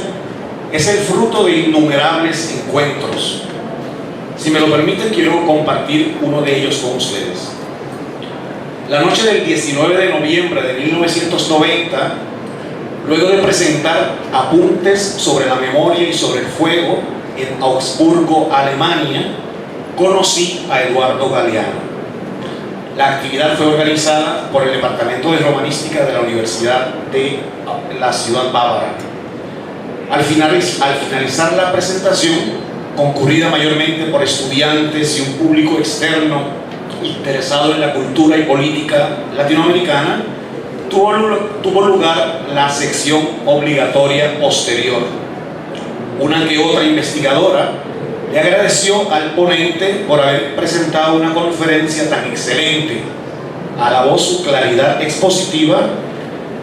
Speaker 6: es el fruto de innumerables encuentros. Si me lo permiten, quiero compartir uno de ellos con ustedes. La noche del 19 de noviembre de 1990, luego de presentar apuntes sobre la memoria y sobre el fuego en Augsburgo, Alemania, conocí a Eduardo Galeano. La actividad fue organizada por el Departamento de Romanística de la Universidad de la Ciudad Bávara. Al finalizar la presentación, concurrida mayormente por estudiantes y un público externo interesado en la cultura y política latinoamericana, tuvo lugar la sección obligatoria posterior. Una que otra investigadora le agradeció al ponente por haber presentado una conferencia tan excelente, alabó su claridad expositiva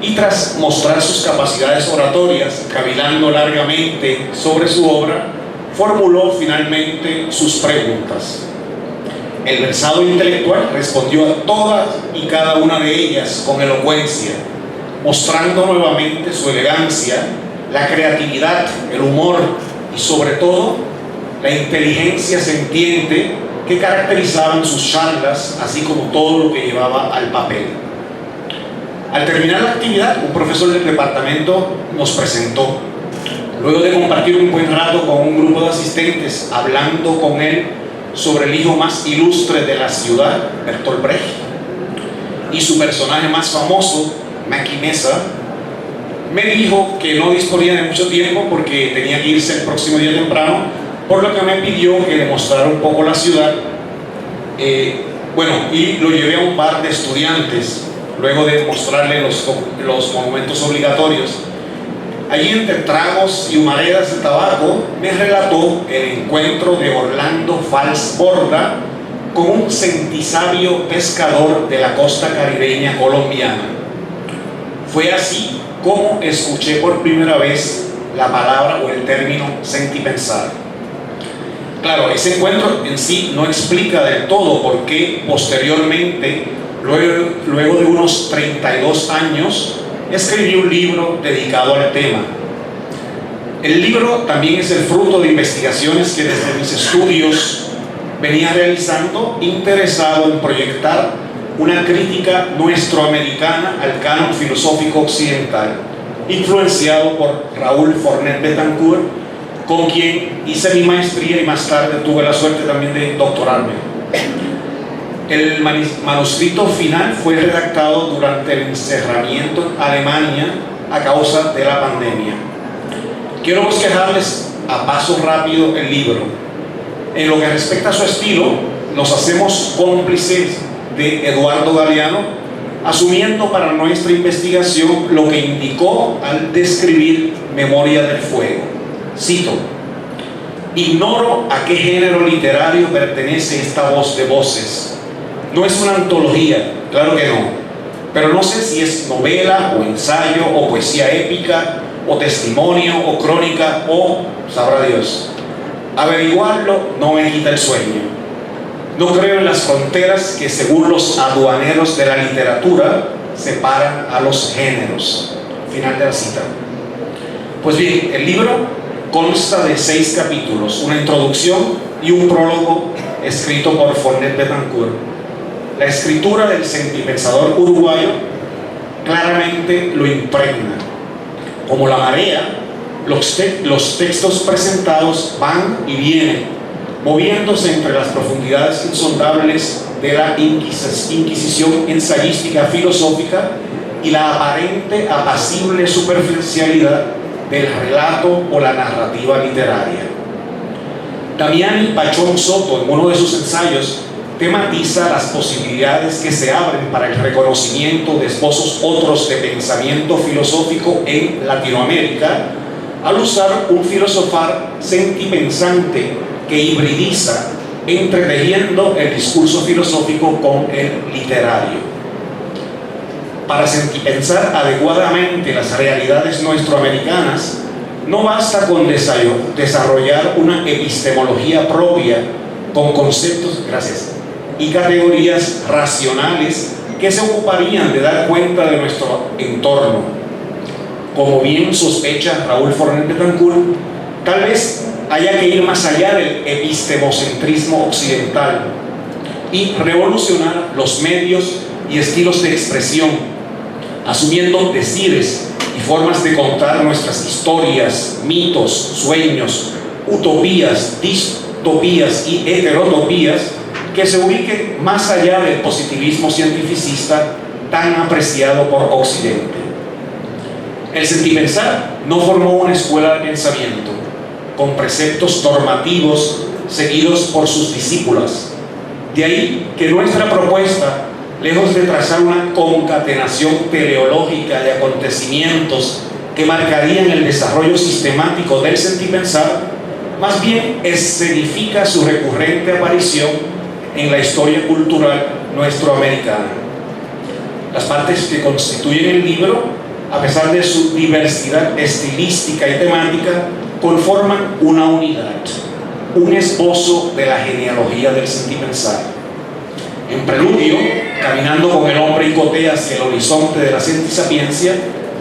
Speaker 6: y tras mostrar sus capacidades oratorias, cavilando largamente sobre su obra, formuló finalmente sus preguntas. El versado intelectual respondió a todas y cada una de ellas con elocuencia, mostrando nuevamente su elegancia, la creatividad, el humor y sobre todo la inteligencia sentiente que caracterizaban sus charlas, así como todo lo que llevaba al papel. Al terminar la actividad, un profesor del departamento nos presentó. Luego de compartir un buen rato con un grupo de asistentes, hablando con él sobre el hijo más ilustre de la ciudad, Bertolt Brecht, y su personaje más famoso, Mackie Mesa, me dijo que no disponía de mucho tiempo porque tenía que irse el próximo día temprano, por lo que me pidió que le mostrara un poco la ciudad. Y lo llevé a un par de estudiantes, luego de mostrarle los monumentos obligatorios. Allí, entre tragos y humaredas de tabaco, me relató el encuentro de Orlando Fals Borda con un sentisabio pescador de la costa caribeña colombiana. Fue así como escuché por primera vez la palabra o el término sentipensar. Claro, ese encuentro en sí no explica del todo por qué posteriormente, luego de unos 32 años, escribí un libro dedicado al tema. El libro también es el fruto de investigaciones que desde mis estudios venía realizando, interesado en proyectar una crítica nuestroamericana al canon filosófico occidental, influenciado por Raúl Fornet Betancourt, con quien hice mi maestría y más tarde tuve la suerte también de doctorarme. El manuscrito final fue redactado durante el encerramiento en Alemania a causa de la pandemia. Quiero bosquejarles a paso rápido el libro. En lo que respecta a su estilo, nos hacemos cómplices de Eduardo Galeano, asumiendo para nuestra investigación lo que indicó al describir Memoria del Fuego. Cito: ignoro a qué género literario pertenece esta voz de voces. No es una antología, claro que no, pero no sé si es novela o ensayo o poesía épica o testimonio o crónica o sabrá Dios. Averiguarlo no me quita el sueño. No creo en las fronteras que, según los aduaneros de la literatura, separan a los géneros. Final de la cita. Pues bien, el libro consta de 6 capítulos, una introducción y un prólogo escrito por Fornet Betancourt. La escritura del sentipensador uruguayo claramente lo impregna. Como la marea, los textos presentados van y vienen, moviéndose entre las profundidades insondables de la inquisición ensayística filosófica y la aparente apacible superficialidad del relato o la narrativa literaria. Damiani Pachón Soto, en uno de sus ensayos, tematiza las posibilidades que se abren para el reconocimiento de esbozos otros de pensamiento filosófico en Latinoamérica, al usar un filosofar sentipensante que hibridiza, entretejiendo el discurso filosófico con el literario. Para sentipensar adecuadamente las realidades nuestroamericanas, no basta con desarrollar una epistemología propia con conceptos, y categorías racionales que se ocuparían de dar cuenta de nuestro entorno. Como bien sospecha Raúl Fornés Betancourt, tal vez haya que ir más allá del epistemocentrismo occidental y revolucionar los medios y estilos de expresión, asumiendo decires y formas de contar nuestras historias, mitos, sueños, utopías, distopías y heterotopías que se ubiquen más allá del positivismo cientificista tan apreciado por Occidente. El sentipensar no formó una escuela de pensamiento con preceptos normativos seguidos por sus discípulas. De ahí que nuestra propuesta, lejos de trazar una concatenación teleológica de acontecimientos que marcarían el desarrollo sistemático del sentipensar, más bien escenifica su recurrente aparición en la historia cultural nuestroamericana. Las partes que constituyen el libro, a pesar de su diversidad estilística y temática, conforman una unidad, un esbozo de la genealogía del sentipensar. En preludio, caminando con el hombre Icotea hacia el horizonte de la sentisapiencia,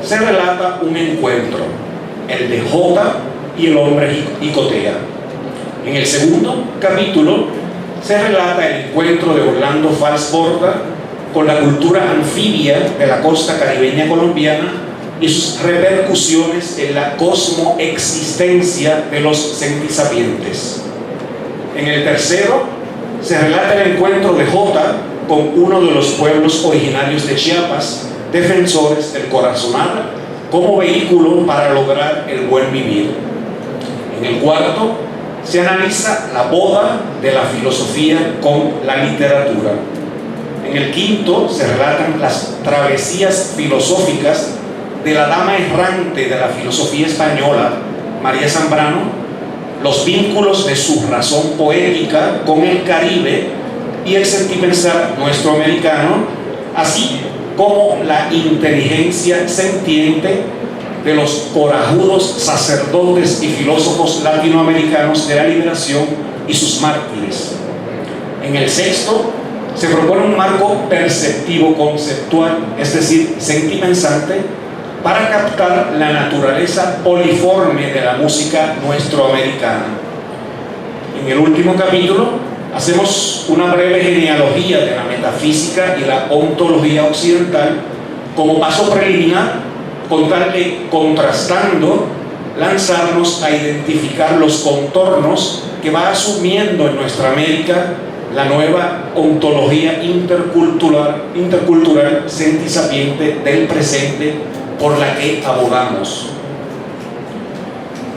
Speaker 6: se relata un encuentro, el de Jota y el hombre Icotea. En el segundo capítulo se relata el encuentro de Orlando Fals Borda con la cultura anfibia de la costa caribeña colombiana y sus repercusiones en la cosmoexistencia de los sentisapientes. En el tercero se relata el encuentro de Jota con uno de los pueblos originarios de Chiapas, defensores del corazonada, como vehículo para lograr el buen vivir. En el cuarto se analiza la boda de la filosofía con la literatura. En el quinto se relatan las travesías filosóficas de la dama errante de la filosofía española, María Zambrano, los vínculos de su razón poética con el Caribe y el sentipensar nuestroamericano, así como la inteligencia sentiente de los corajudos sacerdotes y filósofos latinoamericanos de la liberación y sus mártires. En el sexto se propone un marco perceptivo conceptual, es decir, sentipensante, para captar la naturaleza poliforme de la música nuestroamericana. En el último capítulo hacemos una breve genealogía de la metafísica y la ontología occidental como paso preliminar, con tal de, contrastando, lanzarnos a identificar los contornos que va asumiendo en nuestra América la nueva ontología intercultural sentisapiente del presente por la que abogamos.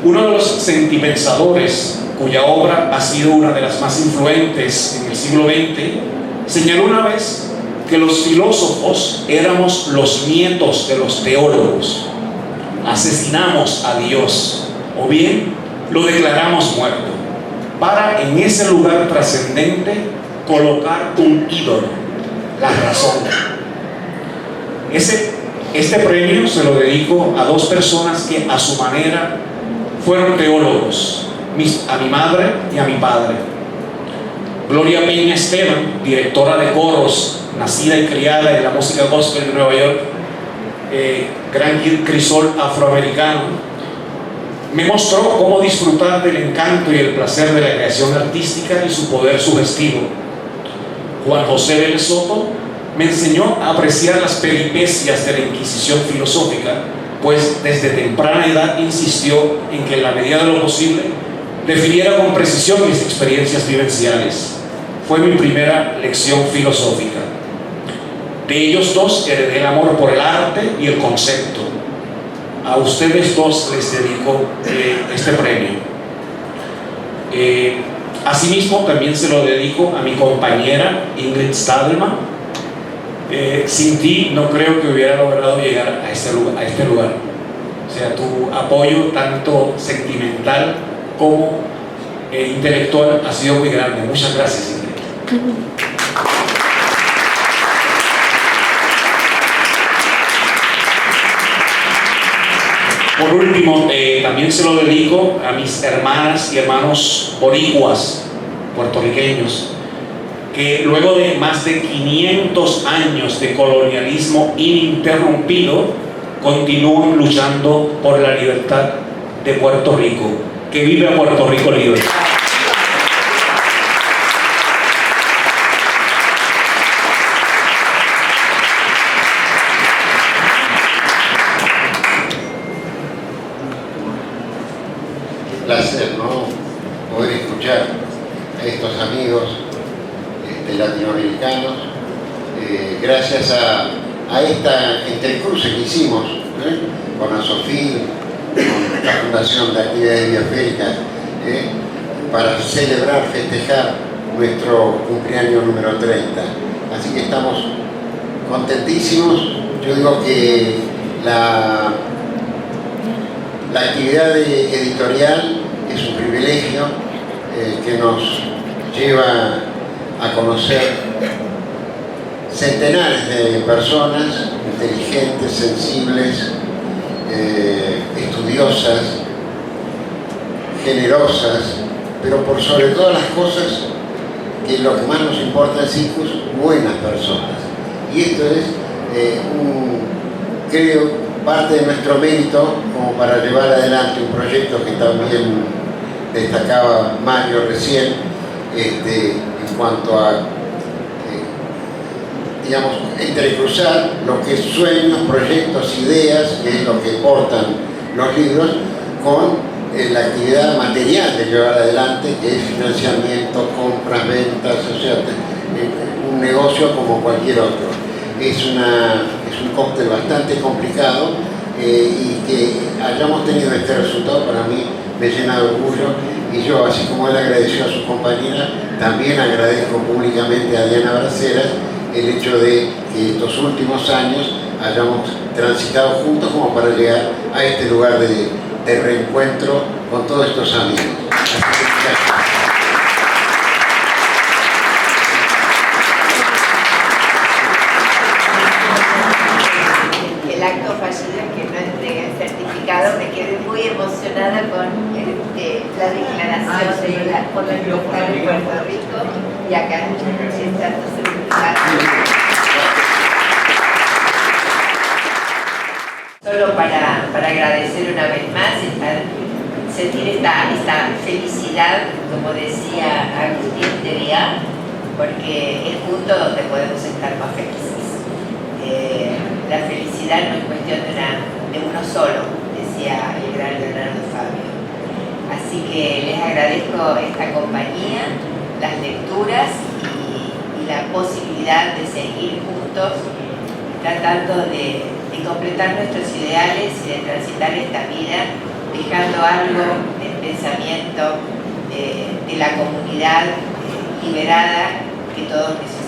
Speaker 6: Uno de los sentipensadores, cuya obra ha sido una de las más influentes en el siglo XX, señaló una vez que los filósofos éramos los nietos de los teólogos. Asesinamos a Dios, o bien lo declaramos muerto, para en ese lugar trascendente colocar un ídolo, la razón. Este premio se lo dedico a dos personas que a su manera fueron teólogos, a mi madre y a mi padre. Gloria Peña Esteban, directora de coros, nacida y criada en la música gospel de Nueva York, gran crisol afroamericano, me mostró cómo disfrutar del encanto y el placer de la creación artística y su poder sugestivo. Juan José Vélez Soto me enseñó a apreciar las peripecias de la Inquisición filosófica, pues desde temprana edad insistió en que en la medida de lo posible definiera con precisión mis experiencias vivenciales. Fue mi primera lección filosófica. De ellos dos heredé el amor por el arte y el concepto. A ustedes dos les dedico este premio. Asimismo, también se lo dedico a mi compañera Ingrid Stadelman. Sin ti no creo que hubiera logrado llegar a este lugar. O sea, tu apoyo tanto sentimental como intelectual ha sido muy grande. Muchas gracias, Ingrid. Por último, también se lo dedico a mis hermanas y hermanos boricuas, puertorriqueños, que luego de más de 500 años de colonialismo ininterrumpido, continúan luchando por la libertad de Puerto Rico. ¡Que viva Puerto Rico libre!
Speaker 1: Placer, ¿no? Poder escuchar a estos amigos latinoamericanos, gracias a esta entrecruce que hicimos con ASOFIN, con la Fundación de Actividades Biosféricas, para celebrar, festejar nuestro cumpleaños número 30. Así que estamos contentísimos. Yo digo que la actividad editorial es un privilegio que nos lleva a conocer centenares de personas inteligentes, sensibles, estudiosas, generosas, pero por sobre todas las cosas, que lo que más nos importa en CICUS, buenas personas. Y esto es, creo, parte de nuestro mérito como para llevar adelante un proyecto que también destacaba Mario recién, en cuanto a, digamos, entrecruzar lo que es sueños, proyectos, ideas, que es lo que portan los libros, con la actividad material de llevar adelante, que es financiamiento, compras, ventas, o sea, un negocio como cualquier otro. Es un cóctel bastante complicado, y que hayamos tenido este resultado para mí me llena de orgullo, y yo, así como él agradeció a su compañera, también agradezco públicamente a Diana Braceras el hecho de que estos últimos años hayamos transitado juntos como para llegar a este lugar de reencuentro con todos estos amigos. Así que, gracias.
Speaker 3: El acto fallido es que no entregué el certificado, me quedé muy emocionada con la declaración por la libertad de Puerto Rico, y acá está tu certificado. Solo para agradecer una vez más, sentir esta felicidad, como decía Agustín Teria, porque es junto donde podemos estar más felices. La felicidad no es cuestión de uno solo, decía el gran Leonardo Fabio. Así que les agradezco esta compañía, las lecturas y la posibilidad de seguir juntos tratando de completar nuestros ideales y de transitar esta vida, dejando algo del pensamiento de la comunidad liberada que todos necesitamos.